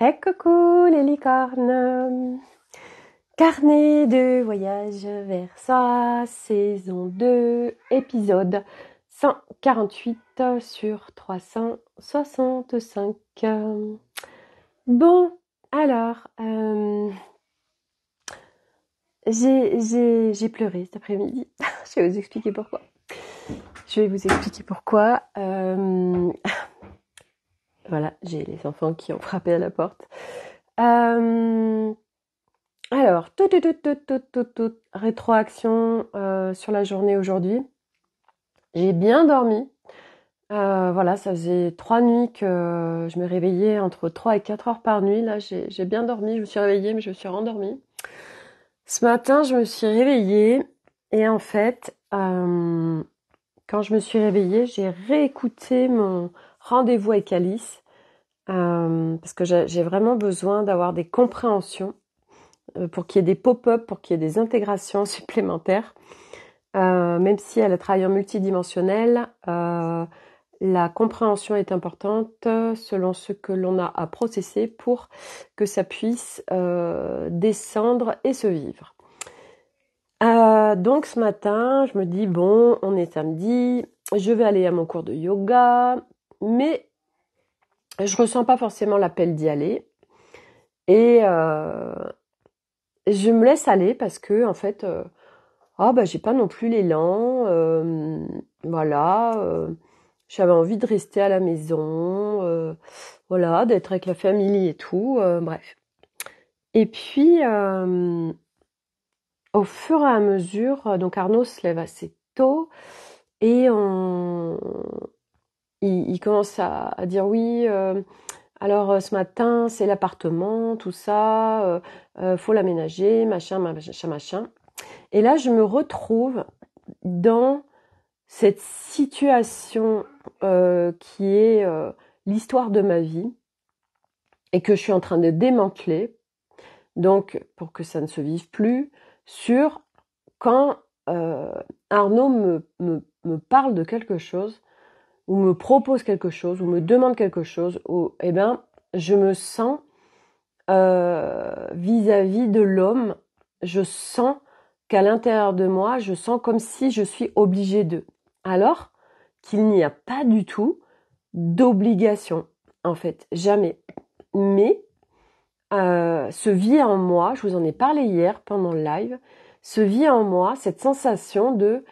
Et coucou les licornes! Carnet de voyage vers soi, saison 2, épisode 148 sur 365. Bon, alors, j'ai pleuré cet après-midi. Je vais vous expliquer pourquoi. Voilà, j'ai les enfants qui ont frappé à la porte. Alors, rétroaction sur la journée aujourd'hui. J'ai bien dormi. Voilà, ça faisait 3 nuits que je me réveillais entre 3 et 4 heures par nuit. Là, j'ai bien dormi. Je me suis réveillée, mais je me suis rendormie. Ce matin, je me suis réveillée et en fait, quand je me suis réveillée, j'ai réécouté mon rendez-vous avec Alice parce que j'ai vraiment besoin d'avoir des compréhensions pour qu'il y ait des pop-up, pour qu'il y ait des intégrations supplémentaires. Même si elle a travaillé en multidimensionnel, la compréhension est importante selon ce que l'on a à processer pour que ça puisse descendre et se vivre. Donc ce matin, je me dis, bon, on est samedi, je vais aller à mon cours de yoga, mais je ressens pas forcément l'appel d'y aller. Et je me laisse aller parce que, en fait, j'ai pas non plus l'élan. Voilà. J'avais envie de rester à la maison. Voilà, d'être avec la famille et tout. Bref. Et puis, au fur et à mesure, donc Arnaud se lève assez tôt et il commence à dire oui. Alors ce matin, c'est l'appartement, tout ça. Faut l'aménager, machin. Et là, je me retrouve dans cette situation qui est l'histoire de ma vie et que je suis en train de démanteler, donc pour que ça ne se vive plus, sur quand Arnaud me parle de quelque chose, ou me propose quelque chose, ou me demande quelque chose, je me sens vis-à-vis de l'homme, je sens qu'à l'intérieur de moi, je sens comme si je suis obligée d'eux. Alors qu'il n'y a pas du tout d'obligation, en fait, jamais. Mais se vit en moi, je vous en ai parlé hier pendant le live, se vit en moi cette sensation de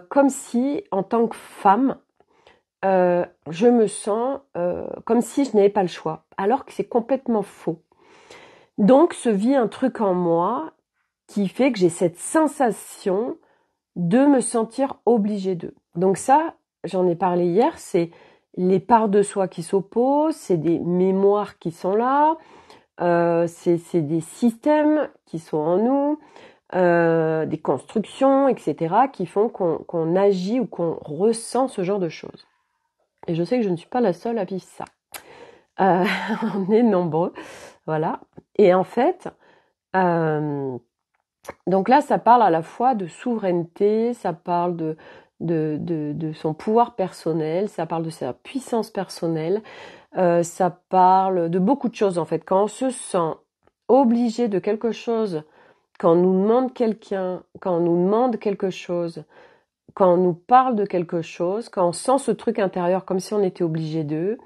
comme si, en tant que femme, je me sens comme si je n'avais pas le choix, alors que c'est complètement faux. Donc se vit un truc en moi qui fait que j'ai cette sensation de me sentir obligée d'eux. Donc ça, j'en ai parlé hier, c'est les parts de soi qui s'opposent, c'est des mémoires qui sont là, c'est des systèmes qui sont en nous, des constructions, etc., qui font qu'on agit ou qu'on ressent ce genre de choses. Et je sais que je ne suis pas la seule à vivre ça. On est nombreux, voilà. Et en fait, donc là, ça parle à la fois de souveraineté, ça parle de son pouvoir personnel, ça parle de sa puissance personnelle, ça parle de beaucoup de choses en fait. Quand on se sent obligé de quelque chose, quand on nous demande quand on nous demande quelque chose, quand on nous parle de quelque chose, quand on sent ce truc intérieur comme si on était obligé d'eux,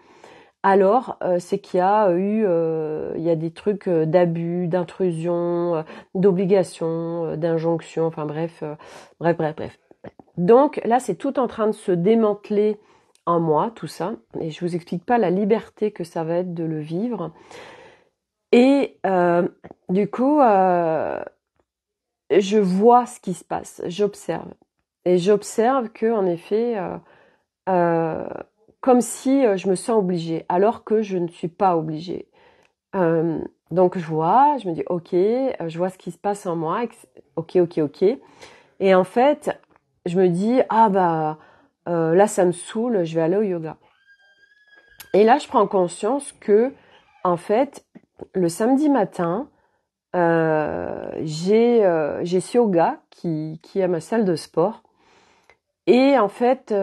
alors c'est qu'il y a il y a des trucs d'abus, d'intrusion, d'obligation, d'injonction, enfin bref. Donc là, c'est tout en train de se démanteler en moi, tout ça, et je vous explique pas la liberté que ça va être de le vivre. Et du coup, je vois ce qui se passe, j'observe. Et j'observe que, en effet, comme si je me sens obligée, alors que je ne suis pas obligée. Donc je me dis ok, je vois ce qui se passe en moi, ok. Et en fait, je me dis là ça me saoule, je vais aller au yoga. Et là, je prends conscience que en fait, le samedi matin, j'ai ce yoga qui est ma salle de sport. Et en fait,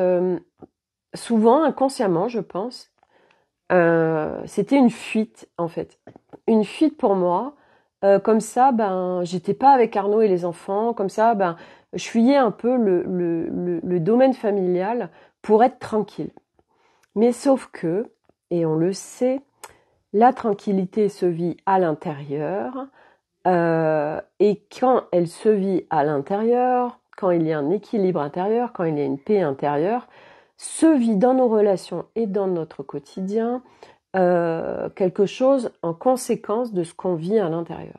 souvent inconsciemment, je pense, c'était une fuite en fait. Une fuite pour moi. Comme ça, j'étais pas avec Arnaud et les enfants. Comme ça, je fuyais un peu le domaine familial pour être tranquille. Mais sauf que, et on le sait, la tranquillité se vit à l'intérieur. Et quand elle se vit à l'intérieur, quand il y a un équilibre intérieur, quand il y a une paix intérieure, se vit dans nos relations et dans notre quotidien quelque chose en conséquence de ce qu'on vit à l'intérieur.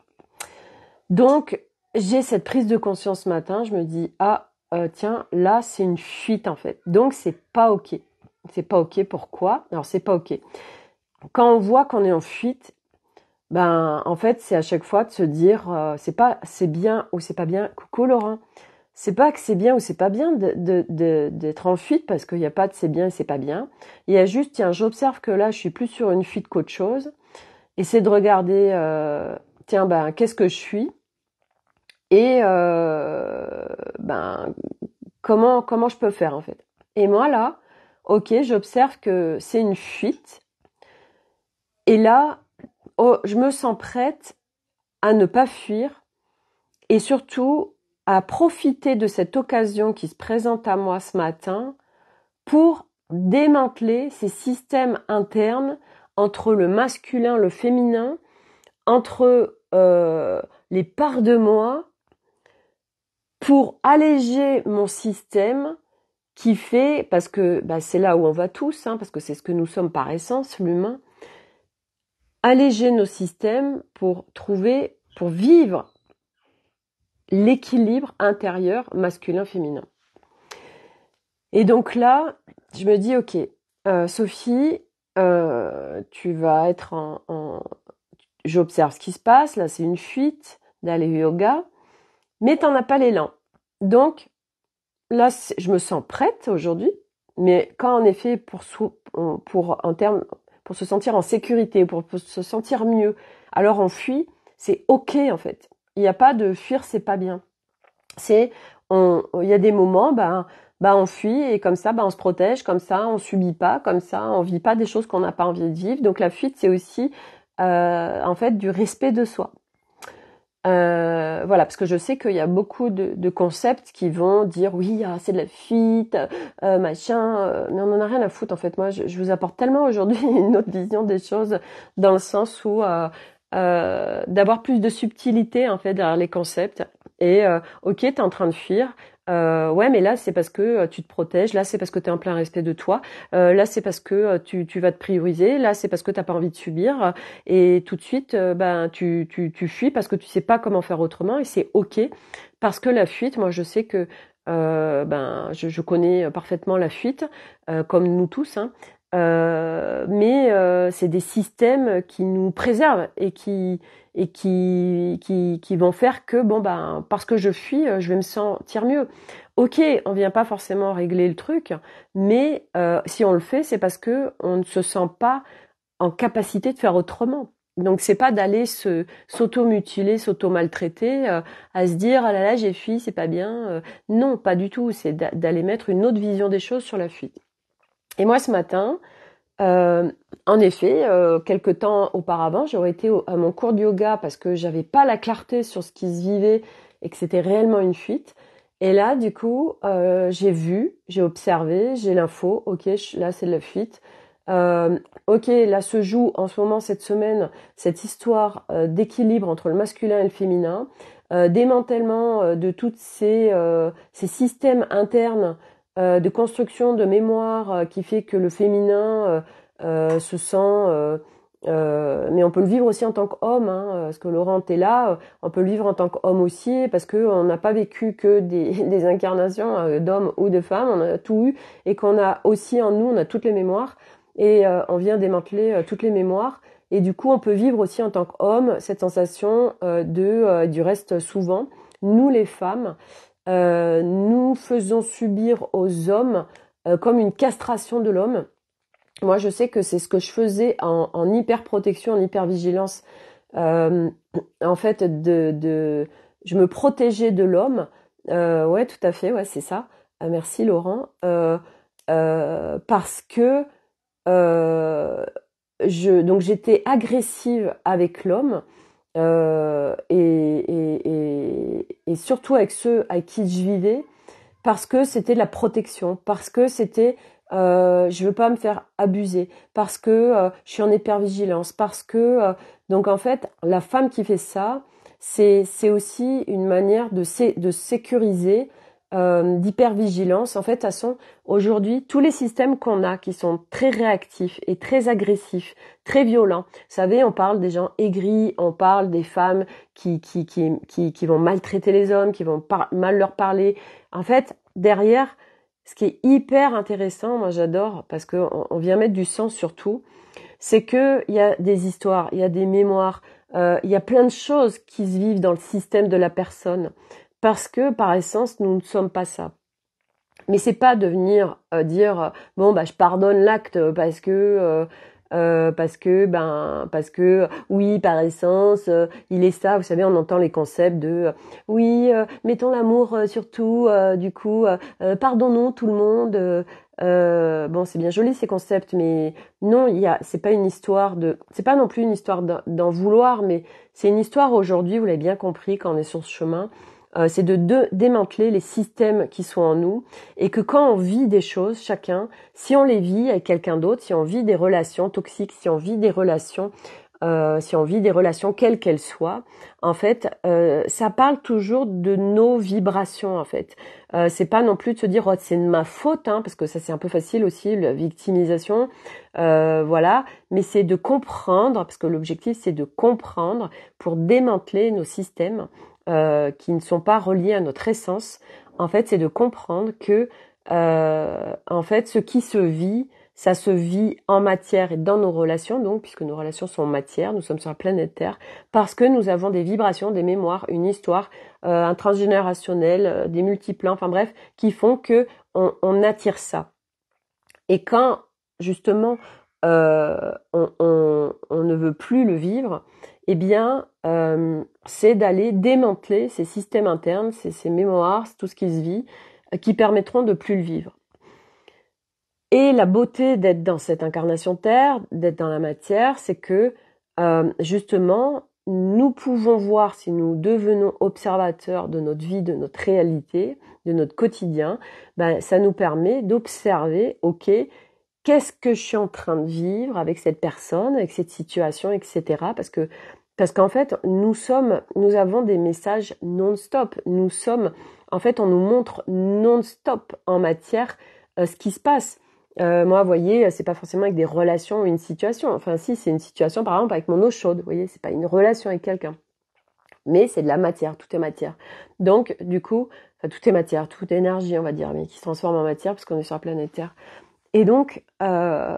Donc, j'ai cette prise de conscience ce matin, je me dis, tiens, là, c'est une fuite en fait. Donc, c'est pas OK. C'est pas OK, pourquoi? Alors, c'est pas OK. Quand on voit qu'on est en fuite, en fait, c'est à chaque fois de se dire, c'est pas c'est bien ou c'est pas bien. Coucou Laurent. C'est pas que c'est bien ou c'est pas bien d'être en fuite parce qu'il n'y a pas de c'est bien et c'est pas bien. Il y a juste, tiens, j'observe que là, je suis plus sur une fuite qu'autre chose. Et c'est de regarder, tiens, qu'est-ce que je suis? Et comment je peux faire en fait. Et moi là, ok, j'observe que c'est une fuite. Et là, je me sens prête à ne pas fuir et surtout à profiter de cette occasion qui se présente à moi ce matin pour démanteler ces systèmes internes entre le masculin, le féminin, entre les parts de moi, pour alléger mon système qui fait, parce que c'est là où on va tous, parce que c'est ce que nous sommes par essence, l'humain, alléger nos systèmes pour vivre l'équilibre intérieur masculin-féminin. Et donc là, je me dis, ok, Sophie, tu vas être j'observe ce qui se passe, là c'est une fuite d'aller au yoga, mais t'en as pas l'élan. Donc, là, je me sens prête aujourd'hui, mais quand en effet, pour se sentir en sécurité, pour se sentir mieux, alors on fuit, c'est ok en fait. Il n'y a pas de fuir, c'est pas bien. Il y a des moments, on fuit et comme ça, on se protège, comme ça, on subit pas, comme ça, on vit pas des choses qu'on n'a pas envie de vivre. Donc la fuite, c'est aussi en fait du respect de soi. Voilà, parce que je sais qu'il y a beaucoup de concepts qui vont dire oui, c'est de la fuite, machin, mais on en a rien à foutre en fait. Moi, je vous apporte tellement aujourd'hui une autre vision des choses dans le sens où d'avoir plus de subtilité en fait derrière les concepts. Et ok, t'es en train de fuir. Ouais, mais là c'est parce que tu te protèges, là c'est parce que tu es en plein respect de toi, là c'est parce que tu vas te prioriser, là c'est parce que t'as pas envie de subir, et tout de suite tu fuis parce que tu sais pas comment faire autrement, et c'est ok, parce que la fuite, moi je sais que je connais parfaitement la fuite, comme nous tous, mais c'est des systèmes qui nous préservent et qui vont faire que parce que je fuis, je vais me sentir mieux. Ok, on vient pas forcément régler le truc, mais si on le fait, c'est parce que on ne se sent pas en capacité de faire autrement. Donc c'est pas d'aller s'auto-mutiler, s'auto-maltraiter, à se dire ah là là j'ai fui, c'est pas bien. Non, pas du tout. C'est d'aller mettre une autre vision des choses sur la fuite. Et moi ce matin, en effet, quelque temps auparavant, j'aurais été à mon cours de yoga parce que j'avais pas la clarté sur ce qui se vivait et que c'était réellement une fuite. Et là, du coup, j'ai observé, j'ai l'info. Ok, là c'est de la fuite. Ok, là se joue en ce moment, cette semaine, cette histoire d'équilibre entre le masculin et le féminin, démantèlement de toutes ces systèmes internes de construction de mémoire qui fait que le féminin se sent mais on peut le vivre aussi en tant qu'homme, parce que Laurent t'es là, on peut le vivre en tant qu'homme aussi, parce que on n'a pas vécu que des incarnations d'hommes ou de femmes, on a tout eu, et qu'on a aussi en nous, on a toutes les mémoires, et on vient démanteler toutes les mémoires, et du coup on peut vivre aussi en tant qu'homme cette sensation du reste souvent, nous les femmes, nous faisons subir aux hommes comme une castration de l'homme. Moi, je sais que c'est ce que je faisais en hyper-protection, en hyper-vigilance. En fait, je me protégeais de l'homme. Ouais, tout à fait, ouais, c'est ça. Merci Laurent. Parce que donc j'étais agressive avec l'homme, et surtout avec ceux avec qui je vivais, parce que c'était de la protection, parce que c'était je veux pas me faire abuser, parce que je suis en hypervigilance, parce que donc en fait la femme qui fait ça, c'est aussi une manière de sécuriser, d'hypervigilance. En fait, de toute façon, aujourd'hui, tous les systèmes qu'on a qui sont très réactifs et très agressifs, très violents. Vous savez, on parle des gens aigris, on parle des femmes qui vont maltraiter les hommes, qui vont mal leur parler. En fait, derrière, ce qui est hyper intéressant, moi j'adore, parce que on vient mettre du sens sur tout, c'est que il y a des histoires, il y a des mémoires, il y a plein de choses qui se vivent dans le système de la personne, parce que par essence, nous ne sommes pas ça. Mais c'est pas de venir dire bon bah je pardonne l'acte parce que oui par essence il est ça. Vous savez, on entend les concepts de oui mettons l'amour sur tout, du coup pardonnons tout le monde. Bon, c'est bien joli ces concepts, mais non, c'est pas une histoire c'est pas non plus une histoire d'en vouloir, mais c'est une histoire aujourd'hui, vous l'avez bien compris quand on est sur ce chemin, c'est de démanteler les systèmes qui sont en nous, et que quand on vit des choses, chacun, si on les vit avec quelqu'un d'autre, si on vit des relations toxiques, si on vit des relations quelles qu'elles soient, en fait, ça parle toujours de nos vibrations, en fait. C'est pas non plus de se dire oh, c'est de ma faute, hein, parce que ça c'est un peu facile aussi, la victimisation, voilà. Mais c'est de comprendre, parce que l'objectif c'est de comprendre pour démanteler nos systèmes qui ne sont pas reliés à notre essence. En fait, c'est de comprendre que en fait, ce qui se vit, ça se vit en matière et dans nos relations, donc, puisque nos relations sont en matière, nous sommes sur la planète Terre, parce que nous avons des vibrations, des mémoires, une histoire, un transgénérationnel, des multiplans, enfin bref, qui font que on attire ça. Et quand, justement, on ne veut plus le vivre, eh bien, c'est d'aller démanteler ces systèmes internes, ces mémoires, tout ce qui se vit, qui permettront de plus le vivre. Et la beauté d'être dans cette incarnation Terre, d'être dans la matière, c'est que justement, nous pouvons voir, si nous devenons observateurs de notre vie, de notre réalité, de notre quotidien, ben, ça nous permet d'observer, ok, qu'est-ce que je suis en train de vivre avec cette personne, avec cette situation, etc. Parce qu'en fait, nous avons des messages non-stop. En fait, on nous montre non-stop en matière ce qui se passe. Moi, vous voyez, c'est pas forcément avec des relations ou une situation. Enfin, si, c'est une situation, par exemple, avec mon eau chaude. Vous voyez, c'est pas une relation avec quelqu'un. Mais c'est de la matière, tout est matière. Donc, du coup, enfin, tout est matière, tout est énergie, on va dire, mais qui se transforme en matière parce qu'on est sur la planète Terre. Et donc,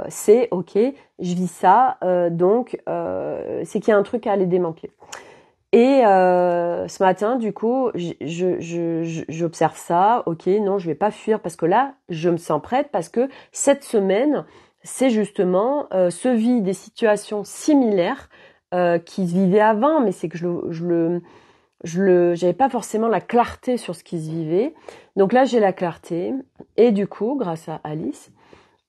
c'est ok, je vis ça, donc c'est qu'il y a un truc à aller démanteler. Et ce matin, du coup, j'observe ça. Ok, non, je vais pas fuir parce que là, je me sens prête parce que cette semaine, c'est justement se vit des situations similaires qui se vivaient avant, mais c'est que j'avais pas forcément la clarté sur ce qui se vivait. Donc là, j'ai la clarté. Et du coup, grâce à Alice.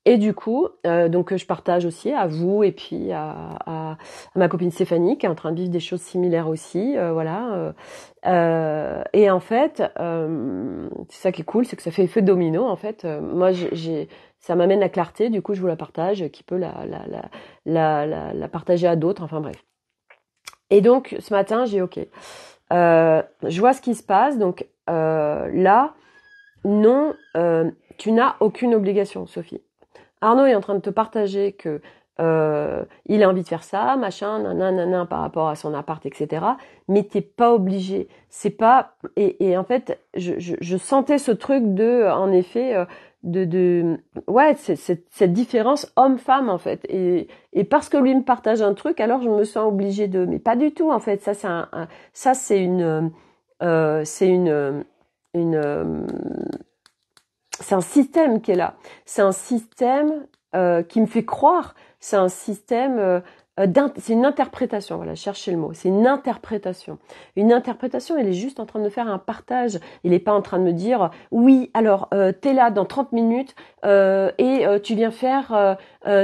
Et du coup, donc je partage aussi à vous et puis à ma copine Stéphanie qui est en train de vivre des choses similaires aussi, voilà. Et en fait, c'est ça qui est cool, c'est que ça fait effet domino. En fait, moi, ça m'amène la clarté. Du coup, je vous la partage, qui peut la partager à d'autres. Enfin bref. Et donc, ce matin, j'ai ok. Je vois ce qui se passe. Donc là, non, tu n'as aucune obligation, Sophie. Arnaud est en train de te partager que il a envie de faire ça, machin, nanana, par rapport à son appart, etc. Mais t'es pas obligé. C'est pas et en fait, je sentais ce truc de, en effet, ouais, cette différence homme-femme en fait. Et parce que lui me partage un truc, alors je me sens obligée de. Mais pas du tout en fait. Ça c'est c'est un système qui est là. C'est un système qui me fait croire. C'est un système, c'est une interprétation. Voilà, cherchez le mot. C'est une interprétation. Une interprétation, il est juste en train de me faire un partage. Il n'est pas en train de me dire, oui, alors, t'es là dans 30 minutes et tu viens faire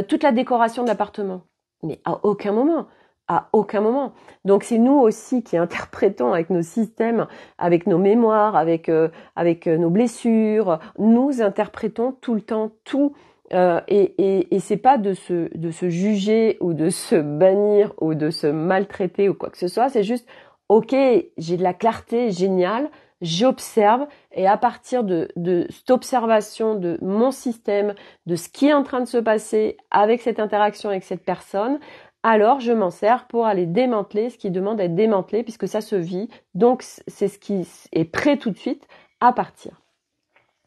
toute la décoration de l'appartement. Mais à aucun moment. À aucun moment. Donc c'est nous aussi qui interprétons avec nos systèmes, avec nos mémoires, avec nos blessures. Nous interprétons tout le temps tout. Et c'est pas de se juger ou de se bannir ou de se maltraiter ou quoi que ce soit. C'est juste, ok, j'ai de la clarté, génial. J'observe et à partir de cette observation de mon système, de ce qui est en train de se passer avec cette interaction avec cette personne, alors je m'en sers pour aller démanteler ce qui demande à être démantelé puisque ça se vit. Donc c'est ce qui est prêt tout de suite à partir.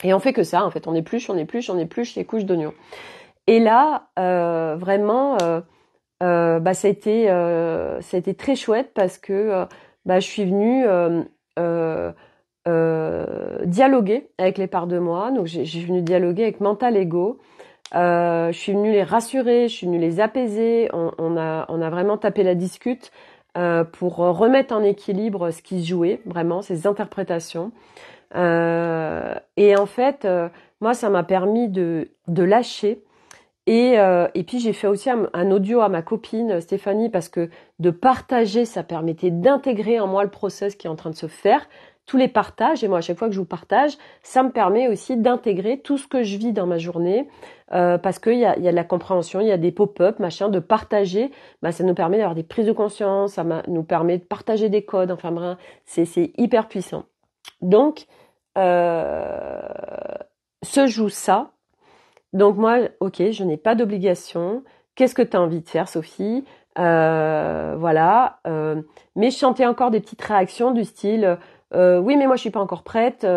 Et on fait que ça, en fait, on épluche les couches d'oignons. Et là, vraiment, ça a été très chouette parce que je suis venue dialoguer avec les parts de moi. Donc j'ai venu dialoguer avec Mental Ego. Je suis venue les rassurer, je suis venue les apaiser. On a vraiment tapé la discute pour remettre en équilibre ce qui se jouait, vraiment, ces interprétations. Et en fait, moi, ça m'a permis de lâcher. Et puis j'ai fait aussi un audio à ma copine Stéphanie parce que de partager, ça permettait d'intégrer en moi le process qui est en train de se faire, tous les partages. Et moi, à chaque fois que je vous partage, ça me permet aussi d'intégrer tout ce que je vis dans ma journée parce qu'il y a de la compréhension, il y a des pop-up, machin, de partager. Ça nous permet d'avoir des prises de conscience, ça nous permet de partager des codes. Enfin bref, c'est hyper puissant. Donc, se joue ça. Donc moi, ok, je n'ai pas d'obligation. Qu'est-ce que tu as envie de faire, Sophie? Voilà. Mais je sentais encore des petites réactions du style oui, mais moi je suis pas encore prête.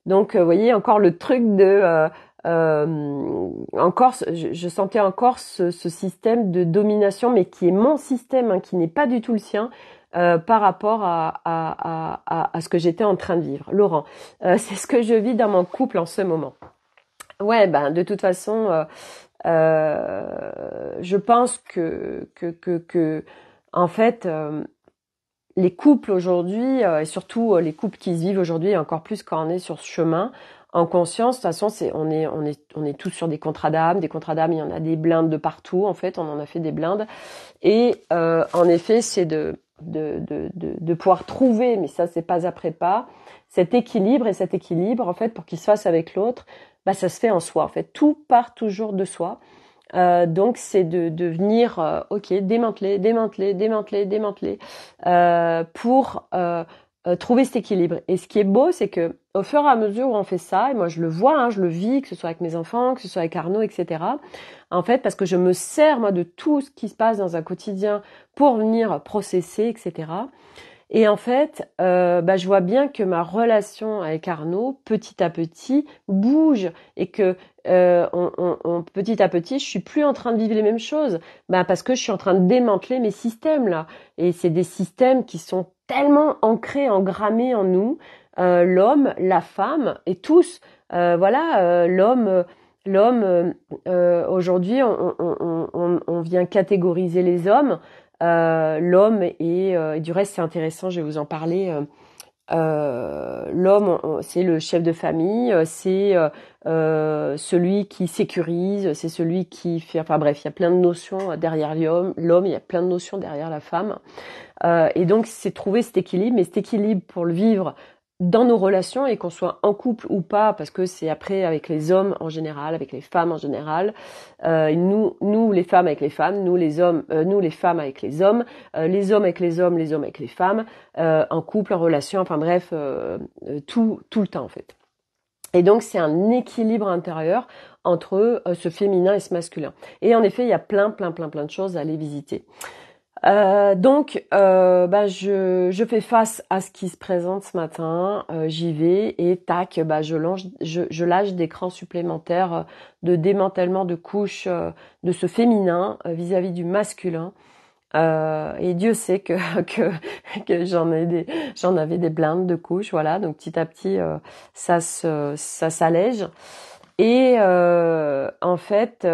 Donc, vous voyez, encore le truc de encore, je sentais encore ce système de domination, mais qui est mon système, hein, qui n'est pas du tout le sien. Par rapport à ce que j'étais en train de vivre. Laurent, c'est ce que je vis dans mon couple en ce moment. Ouais, de toute façon, je pense que en fait, les couples aujourd'hui, et surtout les couples qui se vivent aujourd'hui, encore plus quand on est sur ce chemin, en conscience, de toute façon, on est tous sur des contrats d'âme. Des contrats d'âme, il y en a des blindes de partout. En fait, on en a fait des blindes. Et en effet, c'est de pouvoir trouver, mais ça c'est pas après pas, cet équilibre. Et cet équilibre, en fait, pour qu'il se fasse avec l'autre, ça se fait en soi. En fait, tout part toujours de soi. Donc c'est de venir, démanteler pour trouver cet équilibre. Et ce qui est beau, c'est que au fur et à mesure où on fait ça, et moi je le vois, hein, je le vis, que ce soit avec mes enfants, que ce soit avec Arnaud, etc. En fait, parce que je me sers moi de tout ce qui se passe dans un quotidien pour venir processer, etc. Et en fait, je vois bien que ma relation avec Arnaud, petit à petit, bouge et que petit à petit, je suis plus en train de vivre les mêmes choses. Parce que je suis en train de démanteler mes systèmes là. Et c'est des systèmes qui sont tellement ancrés, engrammés en nous, l'homme, la femme et tous. L'homme. Aujourd'hui, on vient catégoriser les hommes. L'homme et du reste c'est intéressant, je vais vous en parler. L'homme, c'est le chef de famille, c'est celui qui sécurise, c'est celui qui fait. Enfin bref, il y a plein de notions derrière l'homme, il y a plein de notions derrière la femme. Et donc c'est trouver cet équilibre, mais cet équilibre pour le vivre dans nos relations et qu'on soit en couple ou pas, parce que c'est après avec les hommes en général, avec les femmes en général, nous les femmes avec les femmes, nous les hommes, nous les femmes avec les hommes avec les hommes avec les femmes, en couple, en relation, enfin bref, tout le temps en fait. Et donc c'est un équilibre intérieur entre ce féminin et ce masculin. Et en effet, il y a plein de choses à aller visiter. Donc, je fais face à ce qui se présente ce matin. J'y vais et tac, je lâche des crans supplémentaires de démantèlement de couches de ce féminin vis-à-vis du masculin. Et Dieu sait que j'en avais des blindes de couches, voilà. Donc petit à petit, ça s'allège. Et en fait.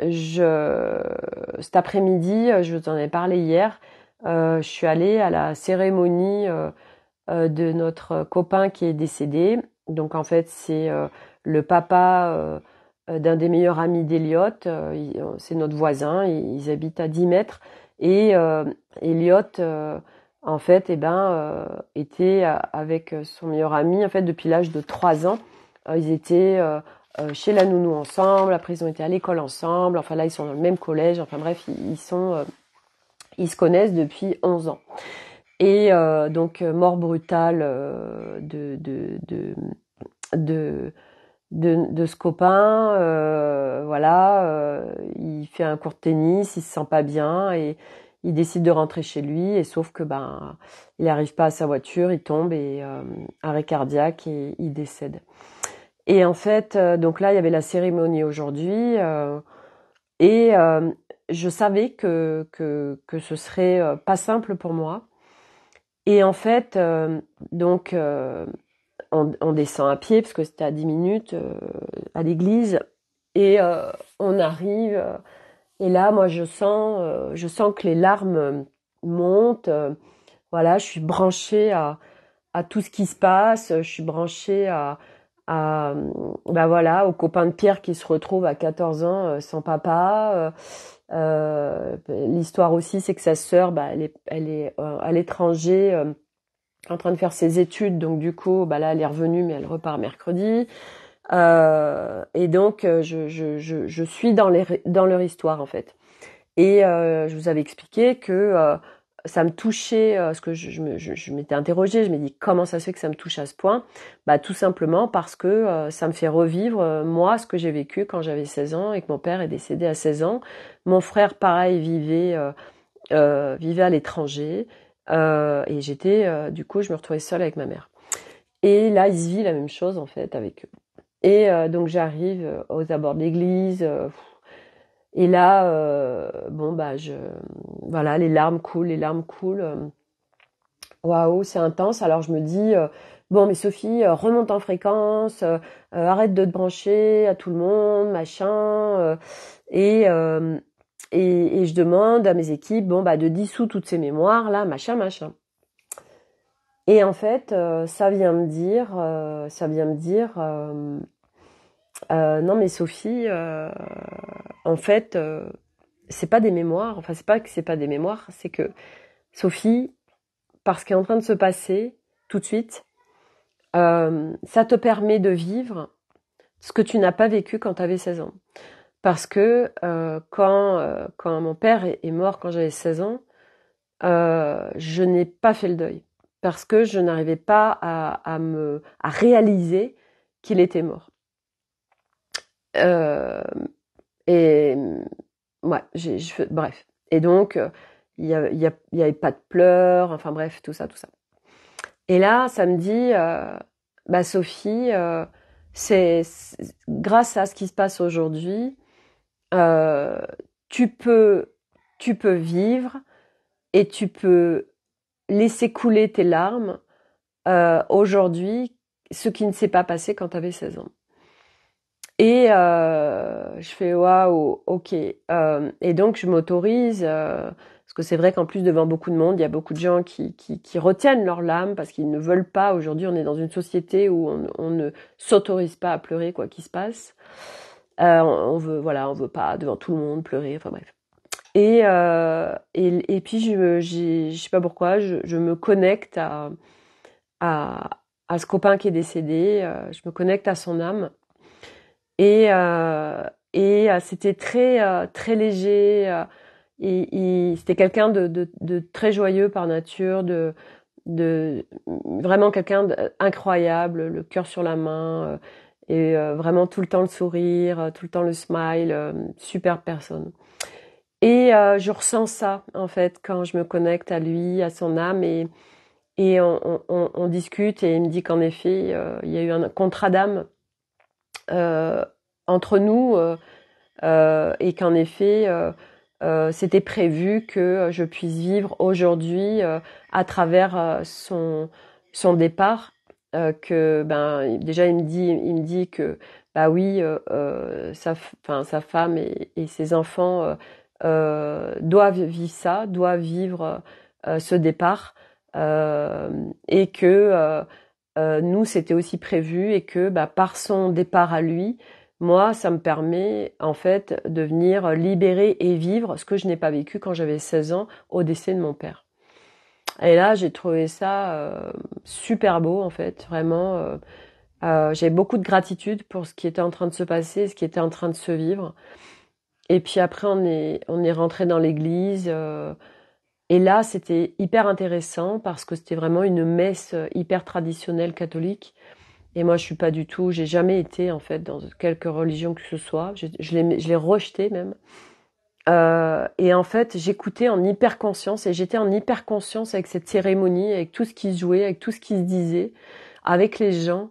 Cet après-midi, je vous en ai parlé hier, je suis allée à la cérémonie de notre copain qui est décédé. Donc en fait, c'est le papa d'un des meilleurs amis d'Eliott. C'est notre voisin, ils habitent à 10 mètres. Et Eliott, en fait, était avec son meilleur ami, en fait, depuis l'âge de 3 ans. Ils étaient chez la nounou ensemble, après ils ont été à l'école ensemble, enfin là ils sont dans le même collège, enfin bref, ils se connaissent depuis 11 ans. Et donc mort brutale de ce copain, il fait un court de tennis, il se sent pas bien et il décide de rentrer chez lui, et sauf que il n'arrive pas à sa voiture, il tombe et arrêt cardiaque et il décède. Et en fait, donc là il y avait la cérémonie aujourd'hui et je savais que ce serait pas simple pour moi. Et en fait, on descend à pied parce que c'était à 10 minutes à l'église et on arrive et là moi je sens que les larmes montent. Voilà, je suis branchée à tout ce qui se passe, je suis branchée au copain de Pierre qui se retrouve à 14 ans sans papa. L'histoire aussi, c'est que sa sœur, elle est à l'étranger, en train de faire ses études, donc du coup, là, elle est revenue, mais elle repart mercredi. Et donc, je suis dans leur histoire, en fait. Et je vous avais expliqué que ça me touchait, parce que je m'étais interrogée, je m'ai dit comment ça se fait que ça me touche à ce point. Tout simplement parce que ça me fait revivre, moi, ce que j'ai vécu quand j'avais 16 ans et que mon père est décédé à 16 ans. Mon frère, pareil, vivait à l'étranger. Et du coup, je me retrouvais seule avec ma mère. Et là, il se vit la même chose, en fait, avec eux. Et donc, j'arrive aux abords de l'église. Et là, voilà, les larmes coulent. Waouh, c'est intense. Alors, je me dis, bon, mais Sophie, remonte en fréquence, arrête de te brancher à tout le monde, machin. Et je demande à mes équipes, de dissoudre toutes ces mémoires, là, machin. Et en fait, ça vient me dire, non mais Sophie, en fait, c'est pas des mémoires. Enfin, c'est pas que c'est pas des mémoires, c'est que Sophie, parce qu'il est en train de se passer tout de suite, ça te permet de vivre ce que tu n'as pas vécu quand tu avais 16 ans. Parce que quand mon père est mort quand j'avais 16 ans, je n'ai pas fait le deuil. Parce que je n'arrivais pas à réaliser qu'il était mort. Et ouais, bref. Et donc, il y avait pas de pleurs, enfin bref, tout ça. Et là, ça me dit, Sophie, c'est grâce à ce qui se passe aujourd'hui, tu peux vivre et tu peux laisser couler tes larmes aujourd'hui, ce qui ne s'est pas passé quand tu avais 16 ans. Et je fais waouh, ok. Et donc je m'autorise, parce que c'est vrai qu'en plus devant beaucoup de monde, il y a beaucoup de gens qui retiennent leurs larmes parce qu'ils ne veulent pas. Aujourd'hui, on est dans une société où on ne s'autorise pas à pleurer quoi qu'il se passe. On veut pas devant tout le monde pleurer. Enfin bref. Et puis je sais pas pourquoi, je me connecte à ce copain qui est décédé. Je me connecte à son âme. Et c'était très léger. C'était quelqu'un de très joyeux par nature, de vraiment quelqu'un d'incroyable, le cœur sur la main, et vraiment tout le temps le sourire, tout le temps le smile, super personne. Et je ressens ça en fait quand je me connecte à lui, à son âme, et on discute, et il me dit qu'en effet il y a eu un contrat d'âme entre nous, et qu'en effet c'était prévu que je puisse vivre aujourd'hui à travers son départ, que déjà il me dit que oui, sa femme et ses enfants doivent vivre ce départ, et que nous c'était aussi prévu, et que par son départ à lui, moi, ça me permet en fait de venir libérer et vivre ce que je n'ai pas vécu quand j'avais 16 ans au décès de mon père. Et là, j'ai trouvé ça super beau en fait, vraiment. J'ai beaucoup de gratitude pour ce qui était en train de se passer, ce qui était en train de se vivre. Et puis après, on est rentré dans l'église. Et là, c'était hyper intéressant parce que c'était vraiment une messe hyper traditionnelle catholique. Et moi, je suis pas du tout, j'ai jamais été en fait dans quelque religion que ce soit. Je l'ai rejeté même. Et en fait, j'écoutais en hyper conscience et j'étais en hyper conscience avec cette cérémonie, avec tout ce qui se jouait, avec tout ce qui se disait, avec les gens.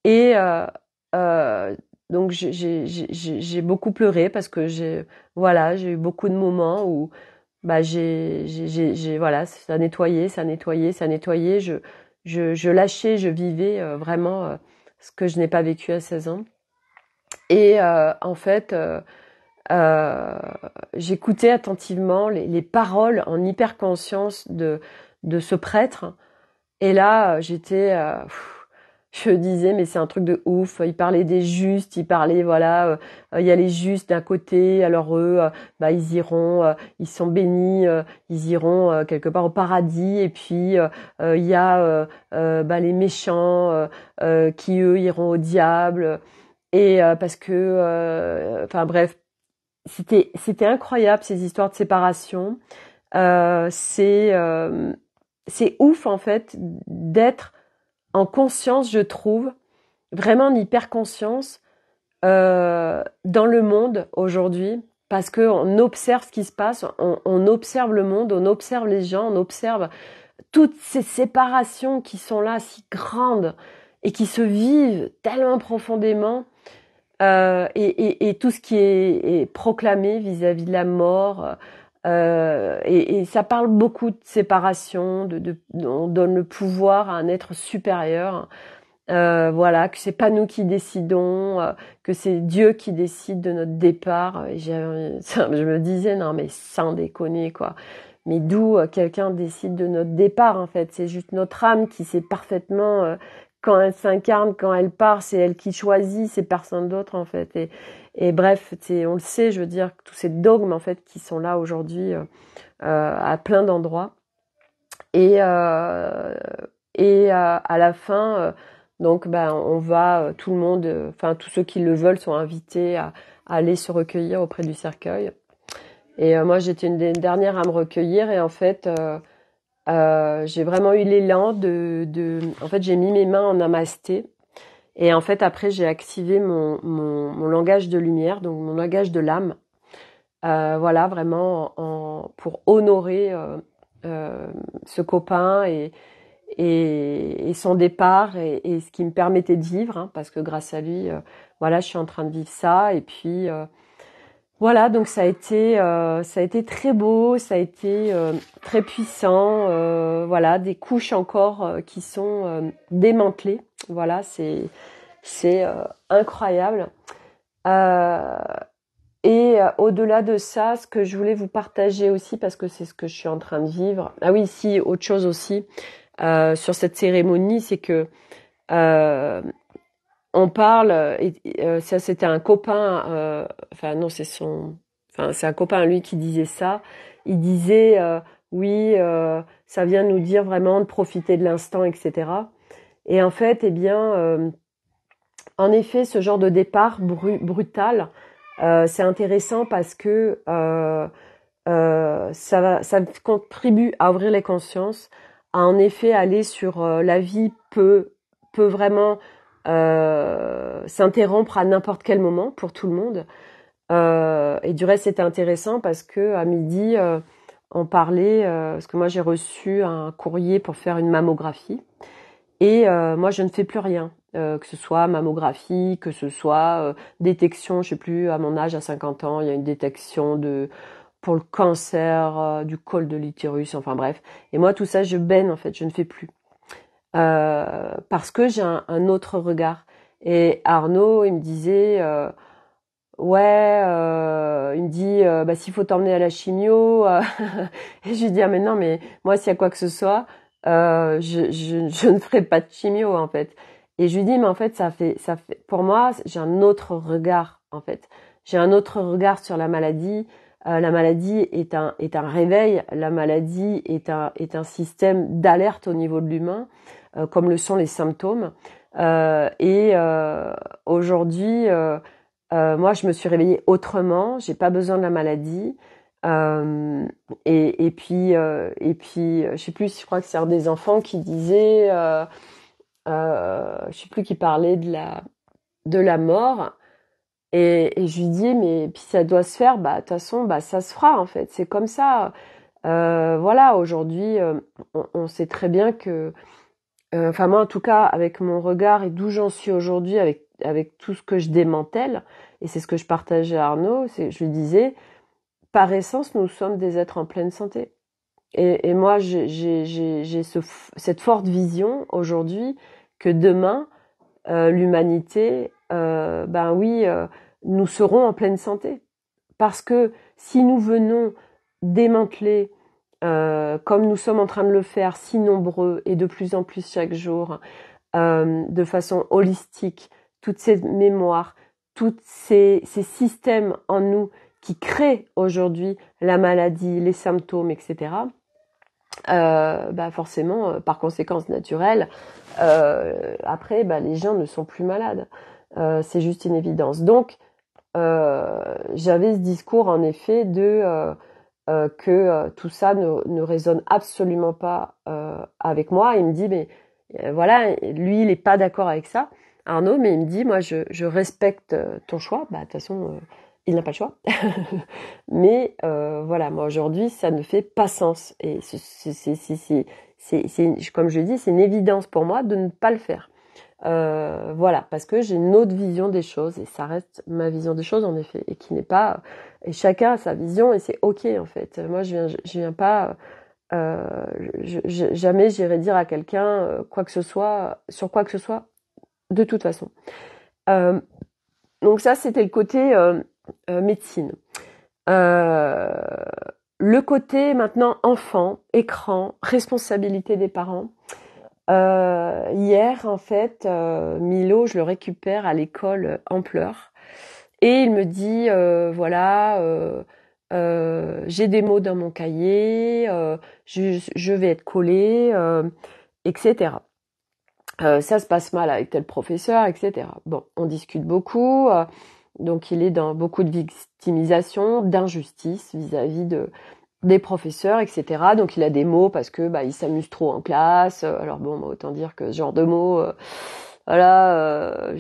Et euh, donc j'ai beaucoup pleuré parce que j'ai eu beaucoup de moments où bah voilà, ça nettoyait, ça nettoyait, ça nettoyait. Je lâchais, je vivais vraiment ce que je n'ai pas vécu à 16 ans. Et en fait, euh, j'écoutais attentivement les paroles en hyper conscience de ce prêtre. Et là, je disais, mais c'est un truc de ouf. Il parlait des justes, il parlait, voilà, il y a les justes d'un côté, alors eux, bah, ils iront, ils sont bénis, ils iront quelque part au paradis. Et puis, il y a bah, les méchants qui, eux, iront au diable. Et parce que, enfin bref, c'était incroyable ces histoires de séparation. Euh, c'est euh, c'est ouf en fait d'être en conscience, je trouve, vraiment en hyper conscience dans le monde aujourd'hui, parce que on observe ce qui se passe, on observe le monde, on observe les gens, on observe toutes ces séparations qui sont là si grandes et qui se vivent tellement profondément. Et tout ce qui est proclamé vis-à-vis de la mort, et ça parle beaucoup de séparation, on donne le pouvoir à un être supérieur, voilà, que c'est pas nous qui décidons, que c'est Dieu qui décide de notre départ. Et je me disais non mais sans déconner quoi. Mais d'où quelqu'un décide de notre départ en fait? C'est juste notre âme qui sait parfaitement quand elle s'incarne, quand elle part, c'est elle qui choisit, c'est personne d'autre en fait. Et bref, on le sait, je veux dire, tous ces dogmes en fait qui sont là aujourd'hui à plein d'endroits. Et à la fin, donc ben on va, tout le monde, enfin tous ceux qui le veulent sont invités à aller se recueillir auprès du cercueil. Et moi j'étais une des dernières à me recueillir et en fait j'ai vraiment eu l'élan en fait j'ai mis mes mains en namasté et en fait après j'ai activé mon langage de lumière, donc mon langage de l'âme. Voilà, vraiment pour honorer ce copain et son départ et ce qui me permettait de vivre, hein, parce que grâce à lui, voilà, je suis en train de vivre ça. Et puis voilà, donc ça a été très beau, ça a été très puissant. Voilà, des couches encore qui sont démantelées. Voilà, c'est incroyable. Euh, et au-delà de ça, ce que je voulais vous partager aussi, parce que c'est ce que je suis en train de vivre. Ah oui, si, autre chose aussi sur cette cérémonie, c'est que euh, on parle. Ça, c'était un copain. Enfin non, c'est un copain à lui qui disait ça. Il disait oui, ça vient nous dire vraiment de profiter de l'instant, etc. Et en fait, eh bien, en effet, ce genre de départ brutal, c'est intéressant parce que ça contribue à ouvrir les consciences, à en effet aller sur la vie peut vraiment s'interrompre à n'importe quel moment pour tout le monde. Et du reste, c'était intéressant parce que à midi, on parlait, parce que moi j'ai reçu un courrier pour faire une mammographie. Et moi, je ne fais plus rien, que ce soit mammographie, que ce soit détection, je sais plus, à mon âge, à 50 ans, il y a une détection pour le cancer du col de l'utérus, enfin bref. Et moi, tout ça, je baigne, en fait, je ne fais plus. Parce que j'ai un autre regard. Et Arnaud, il me disait, ouais, il me dit, bah, s'il faut t'emmener à la chimio, et je lui dis, ah, mais non, mais moi, s'il y a quoi que ce soit, je ne ferai pas de chimio, en fait. Et je lui dis, mais en fait, pour moi, j'ai un autre regard, en fait. J'ai un autre regard sur la maladie. La maladie est un réveil. La maladie est un système d'alerte au niveau de l'humain, comme le sont les symptômes. Aujourd'hui, moi, je me suis réveillée autrement. J'ai pas besoin de la maladie. Et puis, je sais plus, je crois que c'est un des enfants qui disait, je sais plus qui parlait de la mort. Et je lui dis, mais puis ça doit se faire, bah de toute façon, bah ça se fera en fait. C'est comme ça. Voilà, aujourd'hui, on sait très bien que, enfin moi en tout cas, avec mon regard et d'où j'en suis aujourd'hui, avec tout ce que je démantèle, et c'est ce que je partageais à Arnaud, je lui disais, par essence, nous sommes des êtres en pleine santé. Et moi, j'ai cette forte vision aujourd'hui que demain, l'humanité, ben oui, nous serons en pleine santé. Parce que si nous venons démanteler, comme nous sommes en train de le faire, si nombreux et de plus en plus chaque jour, de façon holistique, toutes ces mémoires, tous ces systèmes en nous qui créent aujourd'hui la maladie, les symptômes, etc., bah forcément, par conséquence naturelle, après, bah, les gens ne sont plus malades. C'est juste une évidence. Donc, j'avais ce discours en effet que tout ça ne résonne absolument pas avec moi. Il me dit, mais voilà, lui, il est pas d'accord avec ça, Arnaud, mais il me dit, moi, je respecte ton choix. Bah, de toute façon, il n'a pas le choix. Mais voilà, moi aujourd'hui, ça ne fait pas sens. Et comme je dis, c'est une évidence pour moi de ne pas le faire. Voilà, parce que j'ai une autre vision des choses et ça reste ma vision des choses en effet, et qui n'est pas. Et chacun a sa vision et c'est ok en fait. Moi, je viens pas. Jamais j'irai dire à quelqu'un quoi que ce soit sur quoi que ce soit de toute façon. Donc ça, c'était le côté médecine. Le côté maintenant enfant, écran, responsabilité des parents. Hier, en fait, Milo, je le récupère à l'école en pleurs. Et il me dit, voilà, j'ai des mots dans mon cahier, je vais être collé, etc. Ça se passe mal avec tel professeur, etc. Bon, on discute beaucoup. Donc il est dans beaucoup de victimisation, d'injustice vis-à-vis des professeurs, etc. Donc il a des mots parce que bah il s'amuse trop en classe. Alors bon, bah, autant dire que ce genre de mots, voilà.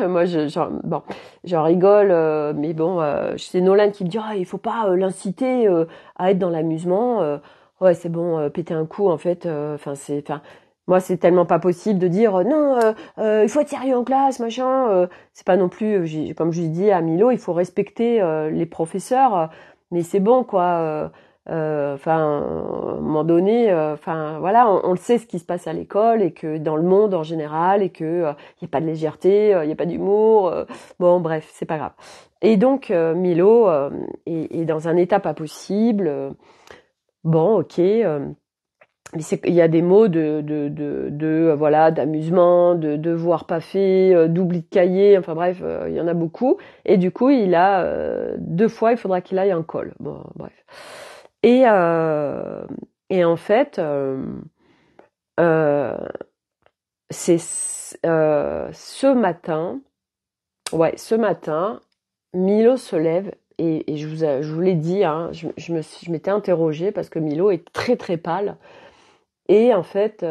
Moi j'en rigole, mais bon, c'est Nolan qui me dit il faut pas l'inciter à être dans l'amusement. Ouais, c'est bon, péter un coup en fait. Moi, c'est tellement pas possible de dire non, il faut être sérieux en classe, machin. C'est pas non plus, comme je dis à Milo, il faut respecter les professeurs, mais c'est bon quoi. Enfin, à un moment donné, enfin voilà, on le sait ce qui se passe à l'école et que dans le monde en général et que y a pas de légèreté, y a pas d'humour. Bon, bref, c'est pas grave. Et donc Milo est dans un état pas possible. Bon, ok. Mais il y a des mots voilà, d'amusement, de devoir pas fait, d'oubli de cahier, enfin bref, il y en a beaucoup. Et du coup, il a 2 fois, il faudra qu'il aille en colle. Bon, bref. Et en fait, c'est ce matin, Milo se lève et je vous l'ai dit, hein, je m'étais interrogée parce que Milo est très très pâle. Et en fait,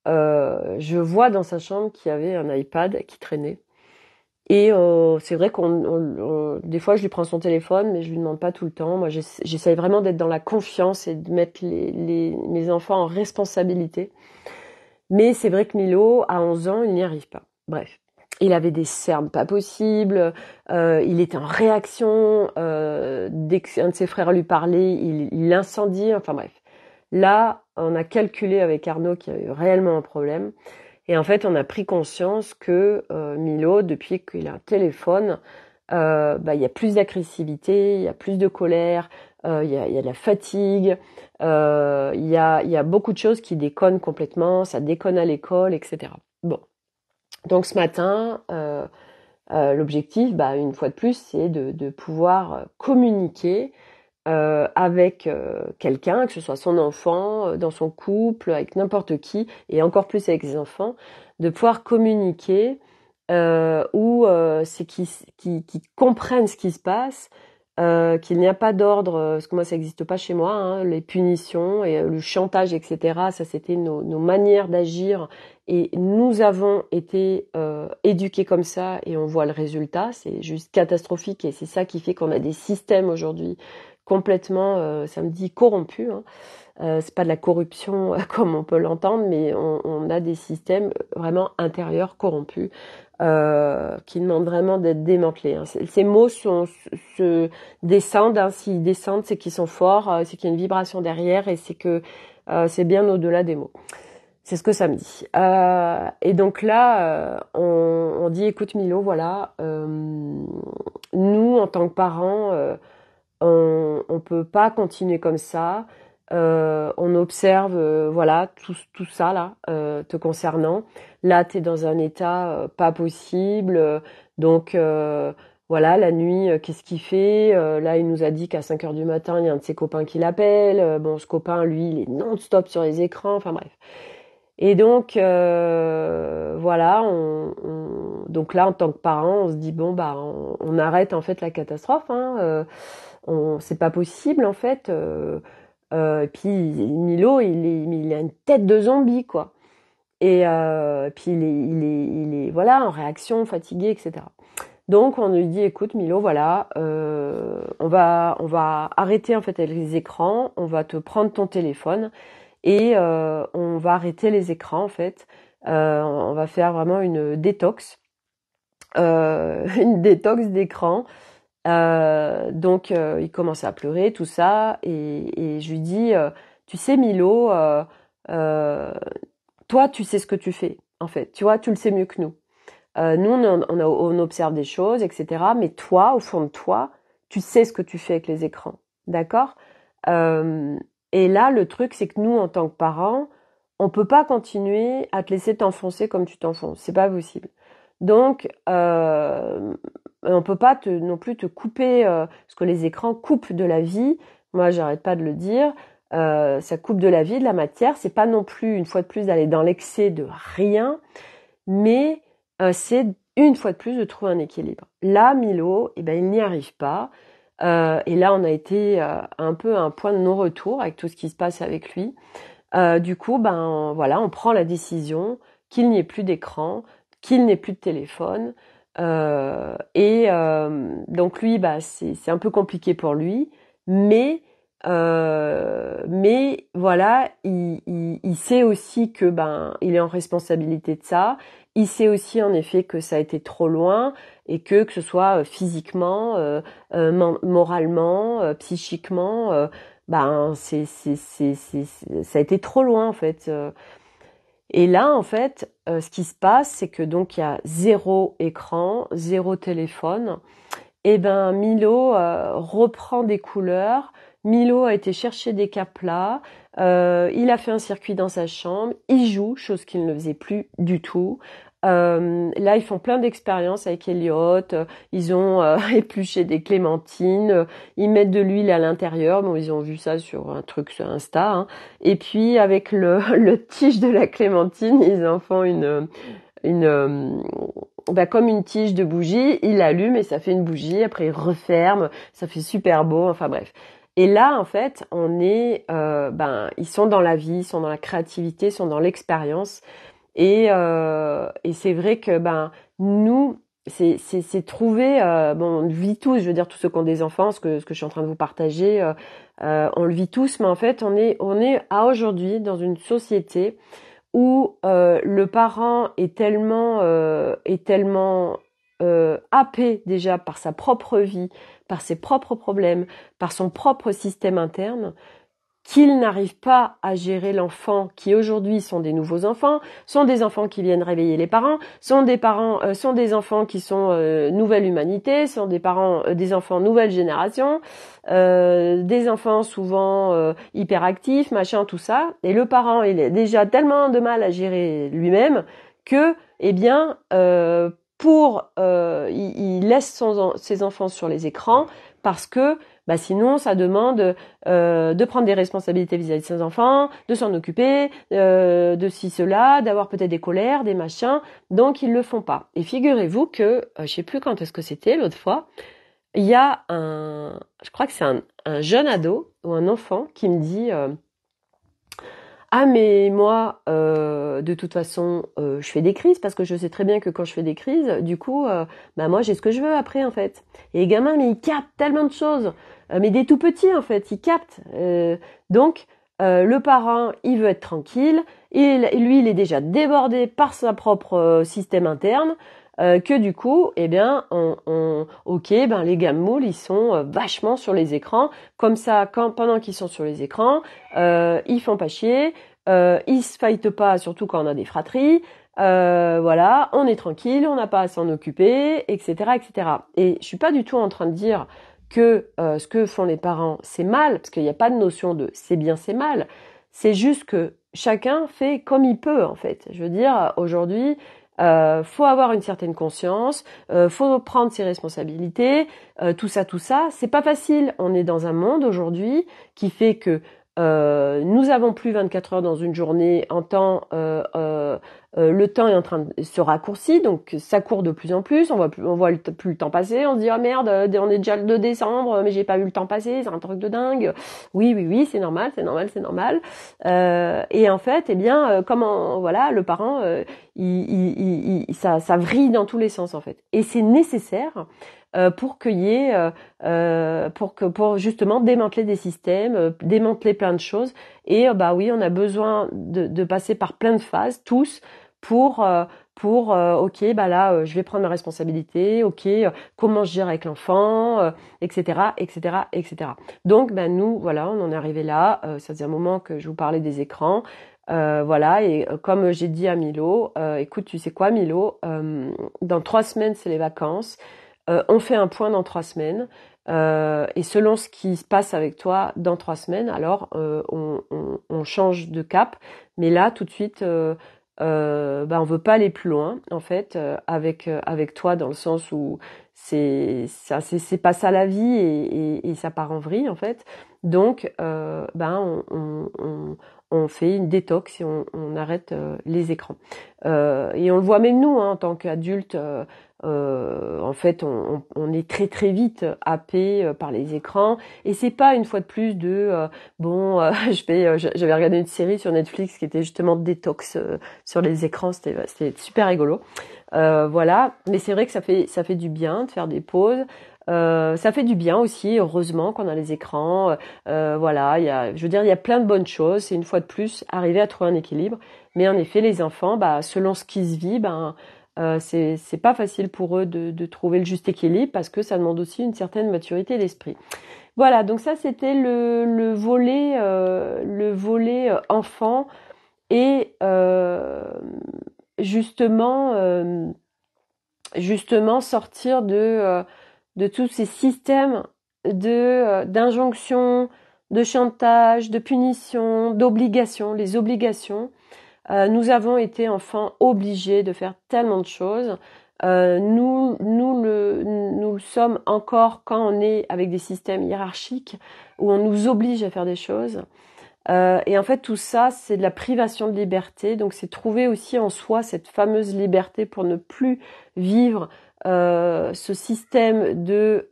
je vois dans sa chambre qu'il y avait un iPad qui traînait. Et c'est vrai des fois, je lui prends son téléphone, mais je lui demande pas tout le temps. Moi, j'essaye vraiment d'être dans la confiance et de mettre mes enfants en responsabilité. Mais c'est vrai que Milo, à 11 ans, il n'y arrive pas. Bref. Il avait des cernes pas possibles, il était en réaction, dès qu'un de ses frères lui parlait, il l'incendiait, enfin bref. Là, on a calculé avec Arnaud qu'il y avait réellement un problème. Et en fait, on a pris conscience que Milo, depuis qu'il a un téléphone, il y a plus d'agressivité, il y a plus de colère, il y a de la fatigue, il y a beaucoup de choses qui déconnent complètement, ça déconne à l'école, etc. Bon. Donc ce matin, l'objectif, une fois de plus, c'est de pouvoir communiquer avec quelqu'un, que ce soit son enfant, dans son couple, avec n'importe qui, et encore plus avec ses enfants, de pouvoir communiquer où c'est qui comprennent ce qui se passe, qu'il n'y a pas d'ordre, parce que moi ça n'existe pas chez moi, hein, les punitions et le chantage, etc. Ça c'était nos manières d'agir et nous avons été éduqués comme ça et on voit le résultat, c'est juste catastrophique et c'est ça qui fait qu'on a des systèmes aujourd'hui complètement, ça me dit corrompus. Hein. C'est pas de la corruption comme on peut l'entendre, mais on a des systèmes vraiment intérieurs corrompus qui demandent vraiment d'être démantelés. Hein. Ces mots se descendent. Hein. S'ils descendent, c'est qu'ils sont forts, c'est qu'il y a une vibration derrière et c'est que c'est bien au-delà des mots. C'est ce que ça me dit. Et donc là, on dit, écoute Milo, voilà, nous en tant que parents, on peut pas continuer comme ça. On observe, voilà, tout ça là, te concernant. Là, t'es dans un état pas possible. Donc voilà, la nuit, qu'est-ce qu'il fait? Là, il nous a dit qu'à 5 heures du matin, il y a un de ses copains qui l'appelle. Bon, ce copain, lui, il est non-stop sur les écrans. Enfin bref. Et donc voilà, donc là en tant que parent, on se dit bon on arrête en fait la catastrophe. Hein, c'est pas possible en fait. Et puis Milo, il a une tête de zombie quoi. Et puis il est voilà en réaction, fatigué, etc. Donc on lui dit écoute Milo, voilà, on va arrêter en fait avec les écrans, on va te prendre ton téléphone. Et on va arrêter les écrans en fait. On va faire vraiment une détox d'écran. Donc il commence à pleurer, tout ça, et je lui dis, tu sais Milo, euh, toi tu sais ce que tu fais, en fait, tu vois, tu le sais mieux que nous. Nous on observe des choses, etc. Mais toi, au fond de toi, tu sais ce que tu fais avec les écrans, d'accord? Euh, et là, le truc, c'est que nous, en tant que parents, on peut pas continuer à te laisser t'enfoncer comme tu t'enfonces. C'est pas possible. Donc, on peut pas non plus te couper, parce que les écrans coupent de la vie. Moi, j'arrête pas de le dire. Ça coupe de la vie, de la matière. C'est pas non plus, une fois de plus, d'aller dans l'excès de rien, mais c'est une fois de plus de trouver un équilibre. Là, Milo, il n'y arrive pas. Et là, on a été un peu à un point de non-retour avec tout ce qui se passe avec lui. Du coup, voilà, on prend la décision qu'il n'y ait plus d'écran, qu'il n'ait plus de téléphone. Donc lui, c'est un peu compliqué pour lui, mais voilà, il sait aussi que il est en responsabilité de ça. Il sait aussi en effet que ça a été trop loin et que ce soit physiquement, moralement, psychiquement, ça a été trop loin en fait. Et là, en fait, ce qui se passe, c'est que donc il y a zéro écran, zéro téléphone. Et Milo reprend des couleurs. Milo a été chercher des caplas. Il a fait un circuit dans sa chambre. Il joue, chose qu'il ne faisait plus du tout. Là, ils font plein d'expériences avec Elliot. Ils ont épluché des clémentines. Ils mettent de l'huile à l'intérieur. Bon, ils ont vu ça sur un truc sur Insta. Hein. Et puis, avec le tige de la clémentine, ils en font comme une tige de bougie. Ils l'allument et ça fait une bougie. Après, ils referment. Ça fait super beau. Enfin bref. Et là, en fait, on est, ils sont dans la vie, ils sont dans la créativité, ils sont dans l'expérience. Et c'est vrai que nous c'est trouver on le vit tous, je veux dire tous ceux qui ont des enfants, ce que je suis en train de vous partager, on le vit tous, mais en fait on est à aujourd'hui dans une société où le parent est tellement happé déjà par sa propre vie, par ses propres problèmes, par son propre système interne, qu'ils n'arrivent pas à gérer l'enfant qui aujourd'hui sont des nouveaux enfants, sont des enfants qui viennent réveiller les parents, sont des enfants qui sont nouvelle humanité, sont des parents, des enfants nouvelle génération, des enfants souvent hyperactifs, machin, tout ça. Et le parent, il a déjà tellement de mal à gérer lui-même que, eh bien, il laisse ses enfants sur les écrans parce que sinon ça demande de prendre des responsabilités vis-à-vis de ses enfants, de s'en occuper, de ci, cela, d'avoir peut-être des colères, des machins, donc ils le font pas. Et figurez-vous que, je sais plus quand est-ce que c'était l'autre fois, il y a je crois que c'est un jeune ado ou un enfant qui me dit ah mais moi, de toute façon, je fais des crises parce que je sais très bien que quand je fais des crises, du coup, moi j'ai ce que je veux après en fait. Et les gamins, mais ils captent tellement de choses, mais des tout petits en fait, ils captent. Donc le parent, il veut être tranquille, et lui, il est déjà débordé par sa propre système interne. Que du coup, eh bien, les gamins, ils sont vachement sur les écrans. Comme ça, pendant qu'ils sont sur les écrans, ils font pas chier, ils se fightent pas, surtout quand on a des fratries. Voilà, on est tranquille, on n'a pas à s'en occuper, etc., etc. Et je suis pas du tout en train de dire que ce que font les parents, c'est mal, parce qu'il n'y a pas de notion de c'est bien, c'est mal. C'est juste que chacun fait comme il peut, en fait. Je veux dire, aujourd'hui, faut avoir une certaine conscience, faut prendre ses responsabilités, tout ça, c'est pas facile. On est dans un monde aujourd'hui qui fait que nous avons plus 24 heures dans une journée en temps. Le temps est en train de se raccourcir, donc ça court de plus en plus. On voit plus le temps passer. On se dit ah merde, on est déjà le 2 décembre, mais j'ai pas vu le temps passer. C'est un truc de dingue. Oui, c'est normal. Et en fait, eh bien, voilà, le parent, ça vrille dans tous les sens en fait. Et c'est nécessaire pour qu'il y ait, pour justement démanteler des systèmes, démanteler plein de choses. Et oui, on a besoin de passer par plein de phases, tous, pour ok, je vais prendre ma responsabilité, ok, comment je gère avec l'enfant, etc., etc., etc. Donc, nous, voilà, on en est arrivé là. Ça faisait un moment que je vous parlais des écrans. Voilà, et comme j'ai dit à Milo, écoute, tu sais quoi, Milo, dans 3 semaines, c'est les vacances. On fait un point dans 3 semaines. Et selon ce qui se passe avec toi dans 3 semaines, alors on change de cap. Mais là, tout de suite, on veut pas aller plus loin, en fait, avec toi, dans le sens où c'est pas ça la vie, et ça part en vrille, en fait. Donc, on fait une détox et on arrête les écrans. Et on le voit même nous, hein, en tant qu'adultes. En fait, on est très très vite happé par les écrans, et c'est pas une fois de plus j'avais regardé une série sur Netflix qui était justement détox sur les écrans, c'était super rigolo. Voilà, mais c'est vrai que ça fait du bien de faire des pauses. Ça fait du bien aussi, heureusement qu'on a les écrans. Voilà, il y a plein de bonnes choses. C'est une fois de plus arriver à trouver un équilibre. Mais en effet, les enfants, selon ce qui se vit, c'est pas facile pour eux de trouver le juste équilibre, parce que ça demande aussi une certaine maturité d'esprit. Voilà, donc ça c'était le volet enfant, et justement sortir de tous ces systèmes d'injonction, de chantage, de punition, d'obligation, les obligations. Nous avons été enfants obligés de faire tellement de choses. Nous le sommes encore quand on est avec des systèmes hiérarchiques où on nous oblige à faire des choses. Et en fait, tout ça, c'est de la privation de liberté. Donc, c'est trouver aussi en soi cette fameuse liberté pour ne plus vivre ce système de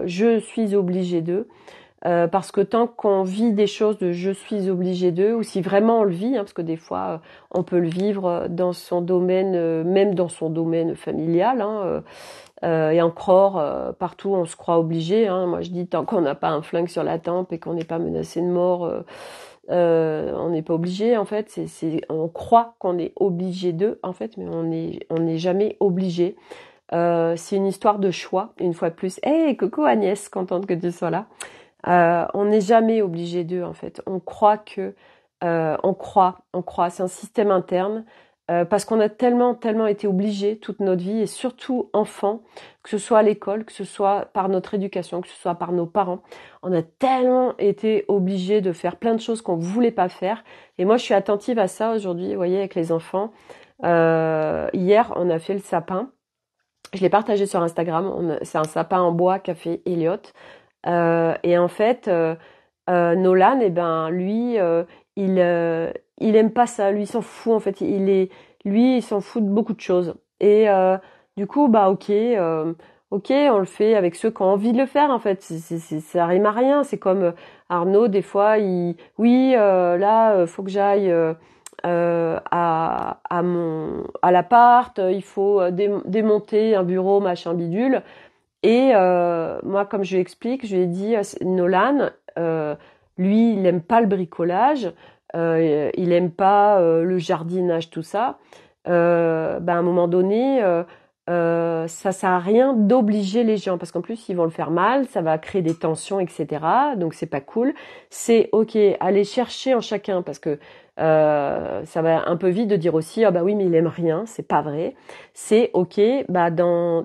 je suis obligé de. Parce que tant qu'on vit des choses de je suis obligé de, ou si vraiment on le vit, parce que des fois on peut le vivre dans son domaine, même dans son domaine familial, et encore partout on se croit obligé. Moi je dis, tant qu'on n'a pas un flingue sur la tempe et qu'on n'est pas menacé de mort, on n'est pas obligé, en fait. On croit qu'on est obligé de, en fait, mais on n'est jamais obligé. C'est une histoire de choix, une fois de plus. Hey, coucou Agnès, contente que tu sois là. On n'est jamais obligé d'eux, en fait. On croit que, on croit. C'est un système interne, parce qu'on a tellement été obligé toute notre vie, et surtout enfant, que ce soit à l'école, que ce soit par notre éducation, que ce soit par nos parents. On a tellement été obligé de faire plein de choses qu'on voulait pas faire. Et moi, je suis attentive à ça aujourd'hui, vous voyez, avec les enfants. Hier, on a fait le sapin. Je l'ai partagé sur Instagram. C'est un sapin en bois qu'a fait Elliot. Et en fait, Nolan, eh ben, lui, il aime pas ça. Lui, il s'en fout. En fait, lui, il s'en fout de beaucoup de choses. Et du coup, bah, ok, on le fait avec ceux qui ont envie de le faire. En fait, ça rime à rien. C'est comme Arnaud, des fois, oui, là, faut que j'aille. À l'appart, il faut démonter un bureau, machin bidule. Et moi, comme je lui explique, je lui ai dit, Nolan, lui, il aime pas le bricolage, il aime pas le jardinage, tout ça. À un moment donné, ça sert à rien d'obliger les gens, parce qu'en plus, ils vont le faire mal, ça va créer des tensions, etc. Donc, c'est pas cool. C'est ok, aller chercher en chacun, parce que ça va un peu vite de dire aussi, ah bah oui, mais il aime rien, c'est pas vrai. C'est ok, bah dans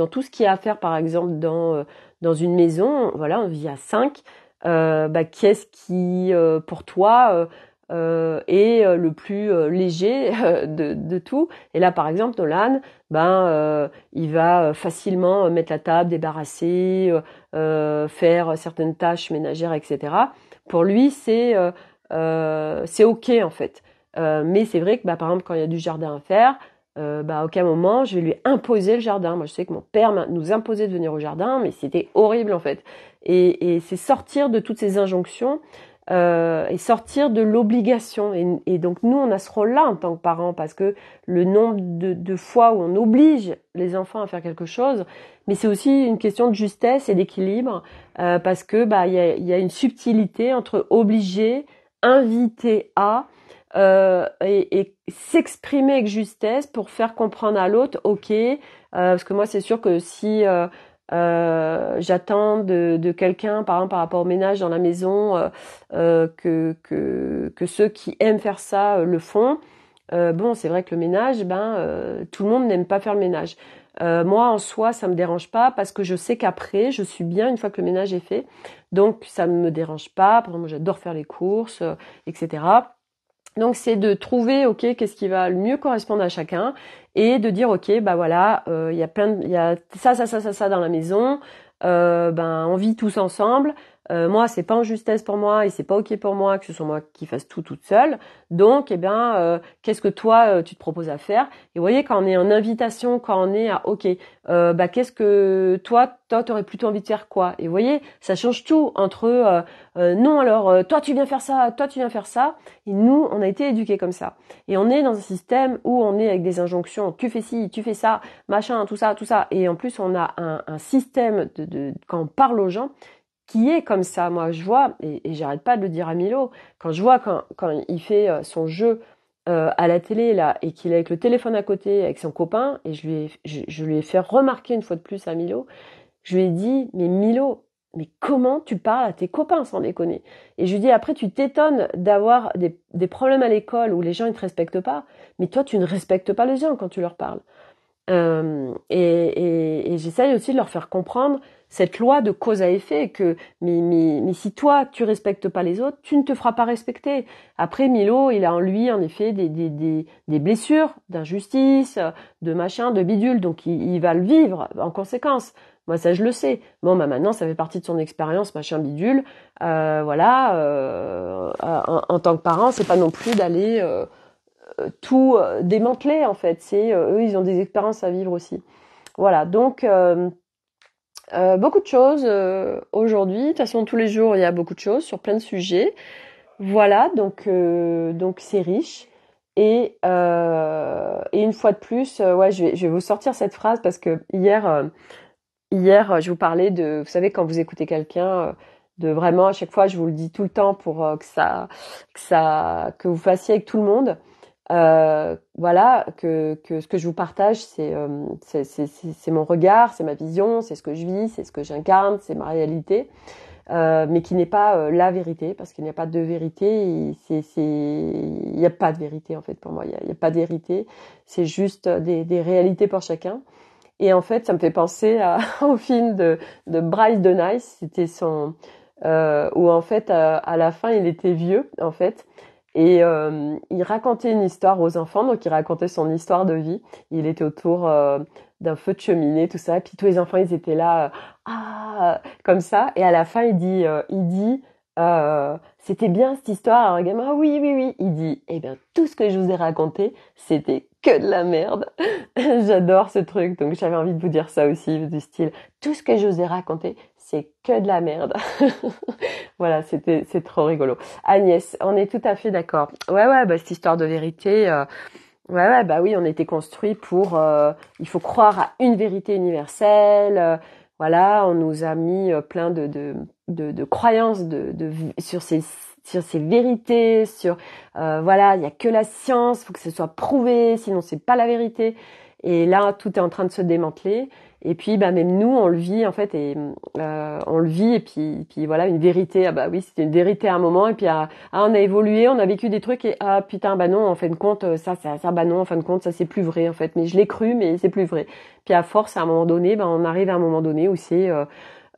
tout ce qu'il y a à faire, par exemple dans une maison, voilà, on vit à 5. Qu'est-ce qui pour toi est le plus léger de tout? Et là, par exemple, Nolan, il va facilement mettre la table, débarrasser, faire certaines tâches ménagères, etc. Pour lui, c'est ok en fait. Mais c'est vrai que par exemple, quand il y a du jardin à faire, à aucun moment je vais lui imposer le jardin. Moi, je sais que mon père nous imposait de venir au jardin, mais c'était horrible en fait. Et c'est sortir de toutes ces injonctions et sortir de l'obligation. Et donc nous, on a ce rôle-là en tant que parents, parce que le nombre de fois où on oblige les enfants à faire quelque chose, mais c'est aussi une question de justesse et d'équilibre, parce que il y a une subtilité entre obliger, inviter à et s'exprimer avec justesse pour faire comprendre à l'autre, ok, parce que moi c'est sûr que si j'attends de quelqu'un, par exemple par rapport au ménage dans la maison, que ceux qui aiment faire ça le font. Bon, c'est vrai que le ménage, tout le monde n'aime pas faire le ménage. Moi, en soi, ça me dérange pas, parce que je sais qu'après, je suis bien une fois que le ménage est fait. Donc, ça me dérange pas. Par exemple, moi, j'adore faire les courses, etc. Donc c'est de trouver, ok, qu'est-ce qui va le mieux correspondre à chacun, et de dire, ok, voilà, il y a il y a ça dans la maison, on vit tous ensemble. Moi, c'est pas en justesse pour moi, et c'est pas ok pour moi que ce soit moi qui fasse tout toute seule. Donc, qu'est-ce que toi tu te proposes à faire? Et vous voyez, quand on est en invitation, quand on est à, ok, qu'est-ce que toi t'aurais plutôt envie de faire quoi? Et vous voyez, ça change tout entre non, alors toi tu viens faire ça, toi tu viens faire ça. Et nous, on a été éduqués comme ça. Et on est dans un système où on est avec des injonctions, tu fais ci, tu fais ça, machin, tout ça, tout ça. Et en plus, on a un système quand on parle aux gens, qui est comme ça. Moi, je vois, et j'arrête pas de le dire à Milo, quand je vois quand il fait son jeu à la télé, là, et qu'il est avec le téléphone à côté, avec son copain, et je lui ai fait remarquer une fois de plus à Milo, je lui ai dit, mais Milo, mais comment tu parles à tes copains, sans déconner? Et je lui dis, après, tu t'étonnes d'avoir des problèmes à l'école où les gens, ils te respectent pas, mais toi, tu ne respectes pas les gens quand tu leur parles. Et j'essaye aussi de leur faire comprendre cette loi de cause à effet, que mais si toi tu respectes pas les autres, tu ne te feras pas respecter. Après, Milo, il a en lui en effet des blessures, d'injustice, de machin, de bidule, donc il va le vivre en conséquence. Moi, ça, je le sais. Bon, maintenant, ça fait partie de son expérience, machin bidule. Voilà. En tant que parent, c'est pas non plus d'aller tout démanteler, en fait. C'est eux, ils ont des expériences à vivre aussi. Voilà. Donc beaucoup de choses aujourd'hui. De toute façon, tous les jours, il y a beaucoup de choses sur plein de sujets. Voilà. Donc c'est riche. Et une fois de plus, ouais, je vais vous sortir cette phrase, parce que hier, je vous parlais de, vous savez, quand vous écoutez quelqu'un, de vraiment, à chaque fois, je vous le dis tout le temps pour que vous fassiez avec tout le monde. Voilà, que ce que je vous partage, c'est mon regard, c'est ma vision, c'est ce que je vis, c'est ce que j'incarne, c'est ma réalité, mais qui n'est pas la vérité, parce qu'il n'y a pas de vérité. Il n'y a pas de vérité en fait pour moi. Il y a pas de vérité. C'est juste des réalités pour chacun. Et en fait, ça me fait penser au film de Bryce de Nice. C'était où en fait, à la fin, il était vieux, en fait. Et il racontait une histoire aux enfants, donc il racontait son histoire de vie. Il était autour d'un feu de cheminée, tout ça. Puis tous les enfants, ils étaient là, comme ça. Et à la fin, c'était bien cette histoire. Alors, le gamin, ah oui, oui, oui. Il dit, eh bien, tout ce que je vous ai raconté, c'était que de la merde. J'adore ce truc. Donc, j'avais envie de vous dire ça aussi, du style, tout ce que je vous ai raconté, c'est que de la merde. Voilà, c'est trop rigolo. Agnès, on est tout à fait d'accord. Ouais, ouais, bah, cette histoire de vérité, ouais, ouais, bah oui, on était construit pour, il faut croire à une vérité universelle. Voilà, on nous a mis plein de croyances sur ces vérités, voilà, il y a que la science, faut que ce soit prouvé, sinon c'est pas la vérité. Et là, tout est en train de se démanteler. Et puis, bah même nous, on le vit en fait, et on le vit. Et puis voilà, une vérité. Ah bah oui, c'était une vérité à un moment. Et puis on a évolué, on a vécu des trucs. Et ah putain, bah non, en fin de compte, bah non, en fin de compte, ça c'est plus vrai en fait. Mais je l'ai cru, mais c'est plus vrai. Puis à force, à un moment donné, bah on arrive à un moment donné où c'est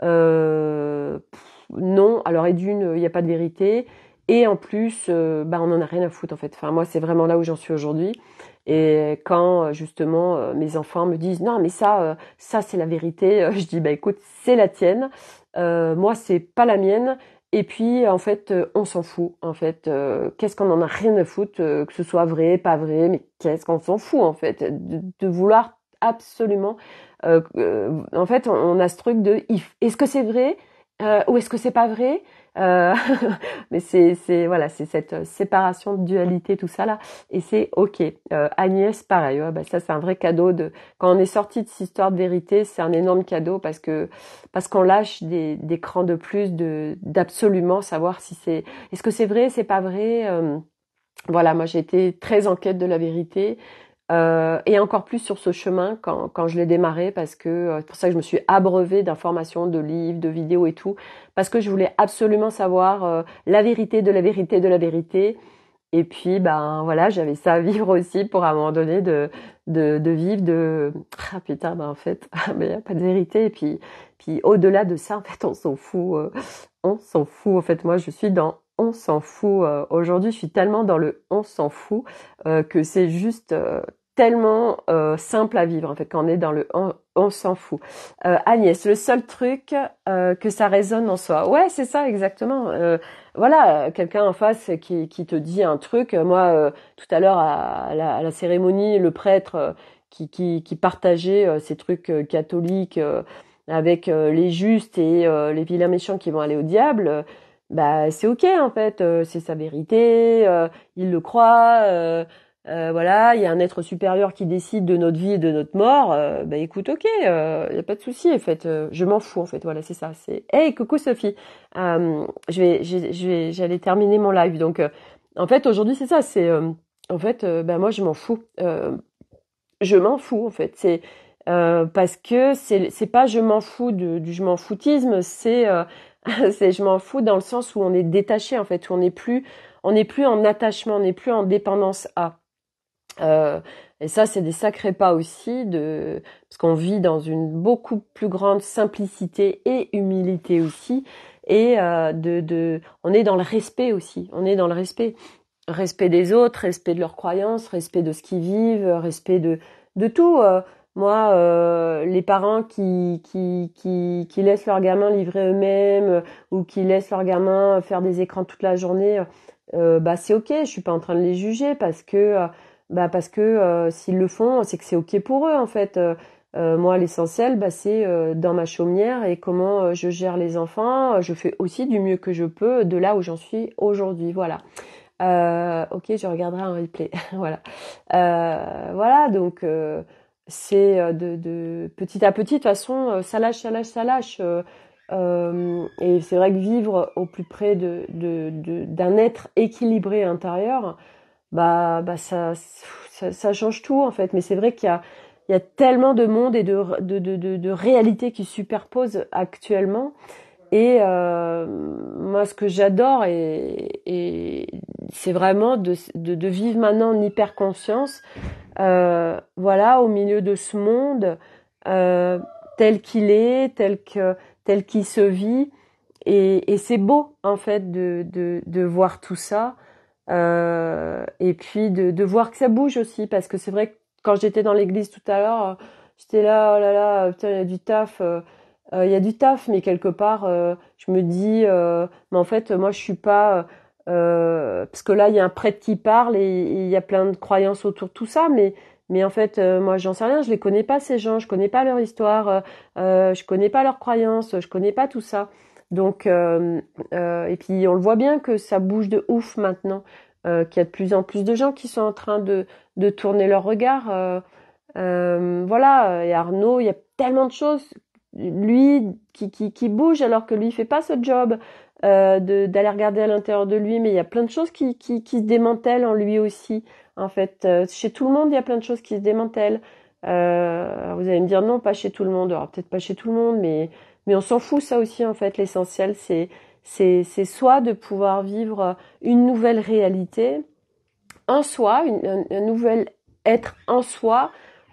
non. Alors et d'une, il n'y a pas de vérité. Et en plus, bah on en a rien à foutre en fait. Enfin moi, c'est vraiment là où j'en suis aujourd'hui. Et quand justement mes enfants me disent non mais ça c'est la vérité, je dis bah écoute c'est la tienne, moi c'est pas la mienne. Et puis en fait on s'en fout en fait, qu'est-ce qu'on en a rien à foutre, que ce soit vrai pas vrai, mais qu'est-ce qu'on s'en fout en fait de vouloir absolument en fait on a ce truc de est-ce que c'est vrai ou est-ce que c'est pas vrai. euh, mais voilà, c'est cette séparation de dualité, tout ça là, et c'est ok. Agnès, pareil, ouais, bah ça c'est un vrai cadeau quand on est sorti de cette histoire de vérité, c'est un énorme cadeau parce qu'on lâche des crans de plus d'absolument savoir si est-ce que c'est vrai, c'est pas vrai. Voilà, moi j'ai été très en quête de la vérité. Et encore plus sur ce chemin quand je l'ai démarré parce que c'est pour ça que je me suis abreuvée d'informations, de livres, de vidéos et tout, parce que je voulais absolument savoir la vérité de la vérité de la vérité. Et puis ben voilà, j'avais ça à vivre aussi pour à un moment donné de vivre ah putain ben en fait mais y a pas de vérité. Et puis au-delà de ça en fait on s'en fout, on s'en fout. En fait moi je suis dans on s'en fout. Aujourd'hui je suis tellement dans le on s'en fout que c'est juste tellement simple à vivre en fait quand on est dans le on s'en fout. Agnès, le seul truc que ça résonne en soi. Ouais, c'est ça exactement. Voilà, quelqu'un en face qui te dit un truc. Moi, tout à l'heure à la cérémonie, le prêtre qui partageait ces trucs catholiques avec les justes et les vilains méchants qui vont aller au diable. Bah, c'est ok en fait, c'est sa vérité, il le croit. Voilà, il y a un être supérieur qui décide de notre vie et de notre mort. Bah écoute, ok, y a pas de souci. En fait, je m'en fous. En fait, voilà, c'est ça. C'est hey, coucou Sophie. J'allais terminer mon live. Donc, en fait, aujourd'hui, c'est ça. C'est en fait, bah moi, je m'en fous. Je m'en fous. En fait, c'est parce que c'est pas je m'en fous du je m'en foutisme. C'est c'est je m'en fous dans le sens où on est détaché. En fait, où on n'est plus en attachement, on n'est plus en dépendance à. Et ça, c'est des sacrés pas aussi parce qu'on vit dans une beaucoup plus grande simplicité et humilité aussi. Et on est dans le respect aussi. On est dans le respect. Respect des autres, respect de leurs croyances, respect de ce qu'ils vivent, respect de tout. Moi, les parents qui laissent leurs gamins livrer eux-mêmes ou qui laissent leurs gamins faire des écrans toute la journée, bah c'est ok. Je suis pas en train de les juger parce que s'ils le font, c'est que c'est ok pour eux en fait. Moi, l'essentiel, bah, c'est dans ma chaumière et comment je gère les enfants. Je fais aussi du mieux que je peux de là où j'en suis aujourd'hui. Voilà. Ok, je regarderai un replay. Voilà. Voilà, donc c'est de petit à petit. De toute façon, ça lâche, ça lâche, ça lâche. Et c'est vrai que vivre au plus près d'un être équilibré intérieur, bah ça change tout en fait. Mais c'est vrai il y a tellement de monde et de réalités qui se superposent actuellement. Et moi, ce que j'adore, et c'est vraiment de vivre maintenant en hyper-conscience, voilà, au milieu de ce monde euh, tel qu'il est, tel qu'il se vit. Et c'est beau, en fait, de voir tout ça. Et puis de voir que ça bouge aussi, parce que c'est vrai que quand j'étais dans l'église tout à l'heure, j'étais là, oh là là, putain, il y a du taf, il y a du taf, mais quelque part, je me dis, mais en fait, moi, je suis pas, parce que là, il y a un prêtre qui parle et il y a plein de croyances autour de tout ça, mais en fait, moi, j'en sais rien, je les connais pas ces gens, je connais pas leur histoire, je connais pas leurs croyances, je connais pas tout ça. Donc, et puis on le voit bien que ça bouge de ouf maintenant, qu'il y a de plus en plus de gens qui sont en train de tourner leur regard. Voilà, et Arnaud, il y a tellement de choses, lui, qui bouge alors que lui, il fait pas ce job d'aller regarder à l'intérieur de lui, mais il y a plein de choses qui se démantèlent en lui aussi. En fait, chez tout le monde, il y a plein de choses qui se démantèlent. Alors vous allez me dire non, pas chez tout le monde. Alors peut-être pas chez tout le monde, mais on s'en fout ça aussi en fait. L'essentiel, c'est soit de pouvoir vivre une nouvelle réalité en soi, un nouvel être en soi,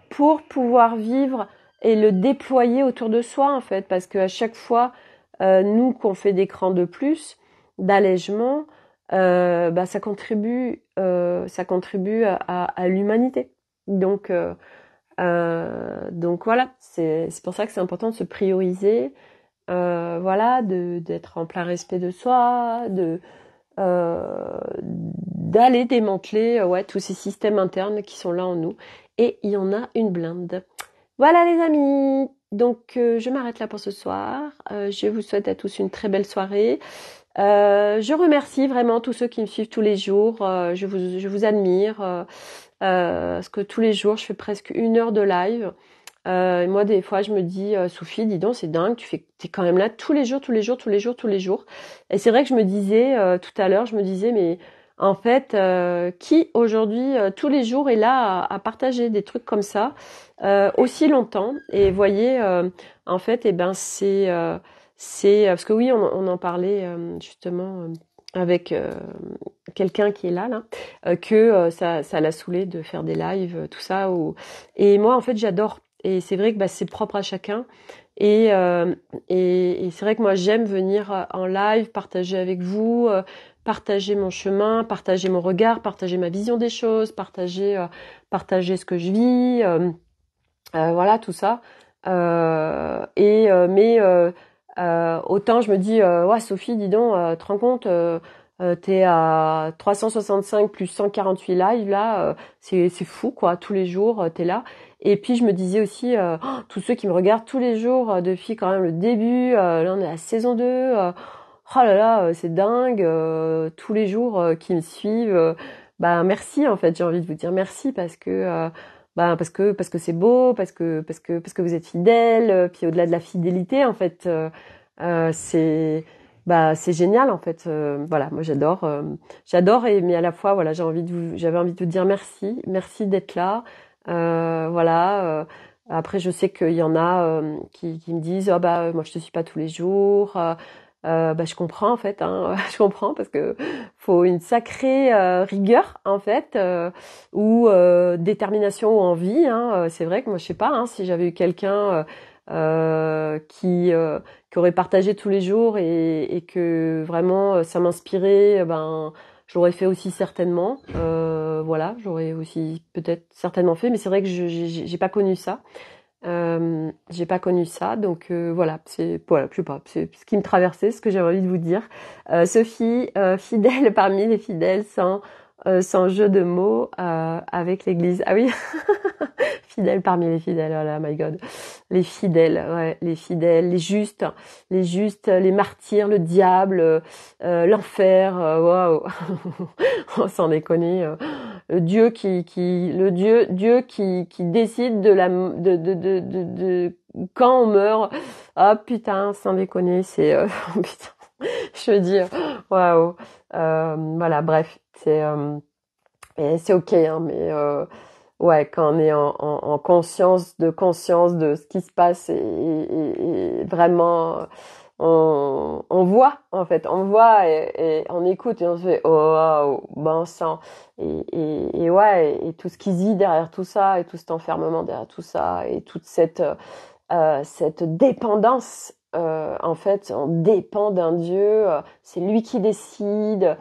pour pouvoir vivre et le déployer autour de soi en fait, parce qu'à chaque fois, nous qu'on fait des crans de plus, d'allègement, bah, ça contribue à l'humanité. Donc voilà, c'est pour ça que c'est important de se prioriser, voilà, d'être en plein respect de soi, d'aller démanteler ouais, tous ces systèmes internes qui sont là en nous. Et il y en a une blinde. Voilà les amis, donc je m'arrête là pour ce soir. Je vous souhaite à tous une très belle soirée. Je remercie vraiment tous ceux qui me suivent tous les jours. Je vous admire. Parce que tous les jours, je fais presque 1 heure de live. Moi, des fois, je me dis, Sophie, dis donc, c'est dingue, t'es quand même là tous les jours, tous les jours, tous les jours, tous les jours. Et c'est vrai que je me disais, tout à l'heure, je me disais, mais en fait, qui aujourd'hui, tous les jours, est là à partager des trucs comme ça, aussi longtemps? Et voyez, en fait, eh ben, c'est parce que oui, on en parlait justement avec quelqu'un qui est là, que ça l'a saoulé de faire des lives, tout ça. Et moi, en fait, j'adore. Et c'est vrai que bah, c'est propre à chacun. Et, euh, et c'est vrai que moi, j'aime venir en live, partager avec vous, partager mon chemin, partager mon regard, partager ma vision des choses, partager ce que je vis, voilà, tout ça. Autant je me dis, ouais, Sophie, dis donc, te rends compte, t'es à 365 plus 148 lives là, c'est fou quoi, tous les jours t'es là. Et puis je me disais aussi, tous ceux qui me regardent tous les jours depuis quand même le début, là on est à la saison 2, oh là là, c'est dingue, tous les jours qui me suivent, bah merci en fait, j'ai envie de vous dire merci parce que c'est beau, parce que vous êtes fidèles, puis au-delà de la fidélité en fait, c'est génial en fait. Voilà, moi j'adore et mais à la fois voilà, j'avais envie de vous dire merci d'être là. Voilà. Après je sais qu'il y en a qui me disent ah bah moi je te suis pas tous les jours. Bah je comprends en fait, hein, je comprends parce que faut une sacrée rigueur en fait, ou détermination ou envie. Hein. C'est vrai que moi je sais pas hein, si j'avais eu quelqu'un qui aurait partagé tous les jours et que vraiment ça m'inspirait, ben je l'aurais fait aussi certainement. Voilà, j'aurais aussi peut-être certainement fait, mais c'est vrai que j'ai pas connu ça. J'ai pas connu ça, donc voilà, je sais pas, c'est ce qui me traversait, ce que j'avais envie de vous dire. Sophie, fidèle parmi les fidèles, sans jeu de mots, avec l'Église. Ah oui, fidèle parmi les fidèles. Oh là, my God, les fidèles, ouais, les justes, les martyrs, le diable, l'enfer. Waouh, on s'en déconne. Dieu qui décide de quand on meurt. Ah putain, sans déconner, c'est putain. Je veux dire, waouh. Voilà, bref, et c'est ok, hein, mais ouais, quand on est en conscience de ce qui se passe et vraiment on voit en fait, on voit et on écoute et on se fait oh waouh, bon sang et ouais et tout ce qui se vit derrière tout ça et tout cet enfermement derrière tout ça et toute cette dépendance, en fait on dépend d'un Dieu, c'est lui qui décide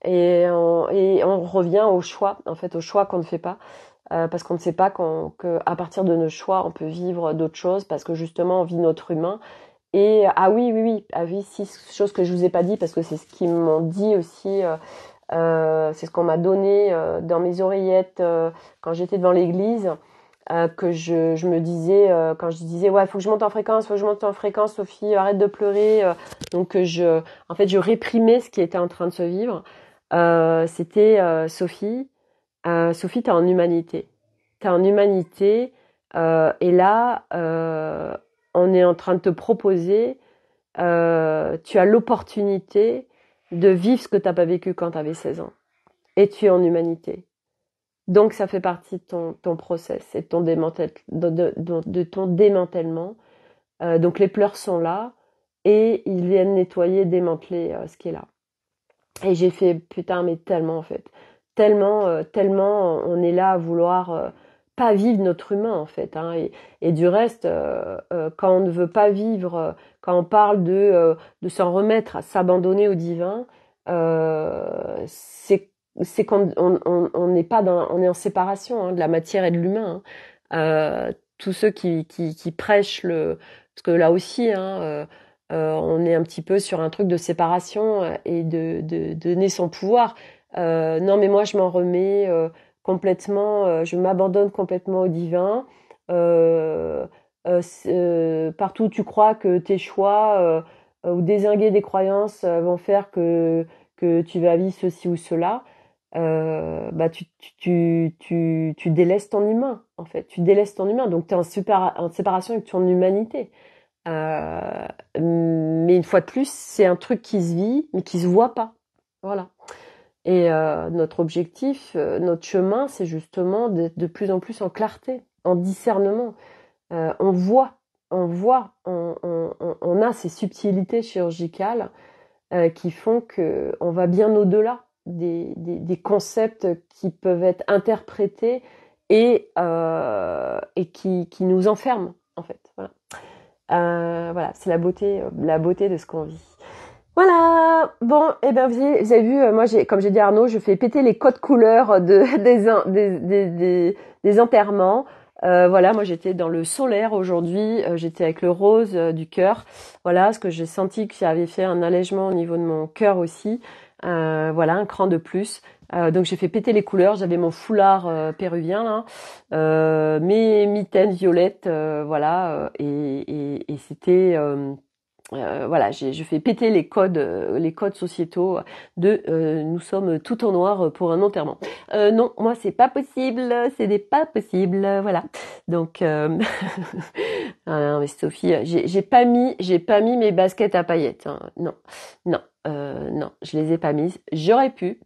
Et on revient au choix, en fait, au choix qu'on ne fait pas, parce qu'on ne sait pas qu'à partir de nos choix, on peut vivre d'autres choses, parce que justement, on vit notre humain. Et ah oui, oui, oui, ah oui, si, chose que je vous ai pas dit, parce que c'est ce qu'ils m'ont dit aussi, c'est ce qu'on m'a donné dans mes oreillettes quand j'étais devant l'église, que je me disais, quand je disais, ouais, faut que je monte en fréquence, faut que je monte en fréquence, Sophie, arrête de pleurer. Donc en fait, je réprimais ce qui était en train de se vivre. C'était Sophie, Sophie, t'es en humanité. T'es en humanité, et là, on est en train de te proposer, tu as l'opportunité de vivre ce que t'as pas vécu quand t'avais 16 ans. Et tu es en humanité. Donc ça fait partie de ton process et de ton de ton démantèlement. Donc les pleurs sont là et ils viennent nettoyer, démanteler ce qui est là. Et j'ai fait putain mais tellement en fait, tellement on est là à vouloir pas vivre notre humain en fait. Hein, et du reste, quand on ne veut pas vivre, quand on parle de s'en remettre, à s'abandonner au divin, c'est qu'on on n'est pas dans, on est en séparation hein, de la matière et de l'humain. Hein. Tous ceux qui prêchent parce que là aussi, hein, on est un petit peu sur un truc de séparation et de donner son pouvoir. Non, mais moi, je m'en remets complètement, je m'abandonne complètement au divin. Euh, Partout où tu crois que tes choix ou dézinguer des croyances vont faire que tu vas vivre ceci ou cela, bah tu délaisses ton humain, en fait. Tu délaisses ton humain. Donc, tu es en séparation avec ton humanité. Mais une fois de plus, c'est un truc qui se vit, mais qui se voit pas. Voilà. Et notre objectif, notre chemin, c'est justement d'être de plus en plus en clarté, en discernement. On voit, on a ces subtilités chirurgicales qui font que on va bien au-delà des concepts qui peuvent être interprétés et qui nous enferment, en fait. Voilà. Voilà, c'est la beauté de ce qu'on vit. Voilà. Bon, et ben vous avez vu, moi comme j'ai dit à Arnaud, je fais péter les codes couleurs des enterrements. Voilà, moi j'étais dans le solaire aujourd'hui, j'étais avec le rose du cœur. Voilà, parce que j'ai senti que j'avais fait un allègement au niveau de mon cœur aussi. Voilà, un cran de plus. Donc j'ai fait péter les couleurs. J'avais mon foulard péruvien là, mes mitaines violettes, voilà, et c'était voilà, je fais péter les codes sociétaux de nous sommes tout en noir pour un enterrement. Non, moi c'est pas possible, c'est des pas possible, voilà. Donc ah non, mais Sophie, j'ai pas mis mes baskets à paillettes. Hein. Non, non, non, je les ai pas mises. J'aurais pu,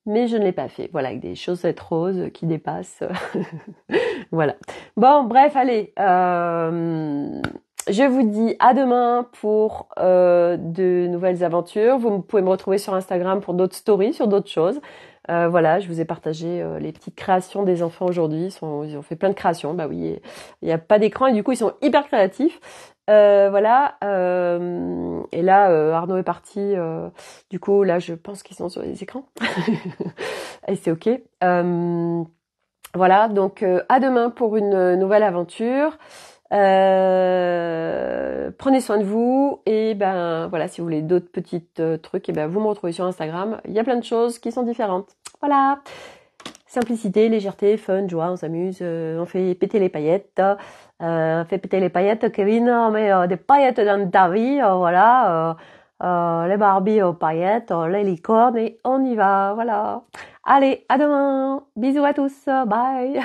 mais je ne l'ai pas fait. Voilà, avec des chaussettes roses qui dépassent. Voilà. Bon, bref, allez. Je vous dis à demain pour de nouvelles aventures. Vous pouvez me retrouver sur Instagram pour d'autres stories, sur d'autres choses. Voilà, je vous ai partagé les petites créations des enfants aujourd'hui. Ils ont fait plein de créations. Bah oui, il n'y a pas d'écran et du coup ils sont hyper créatifs. Voilà. Et là, Arnaud est parti. Du coup, là, je pense qu'ils sont sur les écrans. Et c'est ok. Voilà, donc à demain pour une nouvelle aventure. Prenez soin de vous et ben voilà, si vous voulez d'autres petits trucs, et ben vous me retrouvez sur Instagram. Il y a plein de choses qui sont différentes. Voilà, simplicité, légèreté, fun, joie, on s'amuse, on fait péter les paillettes, on fait péter les paillettes. Kevin, on met des paillettes dans ta vie, voilà, les Barbies aux paillettes, les licornes et on y va, voilà. Allez, à demain, bisous à tous, bye.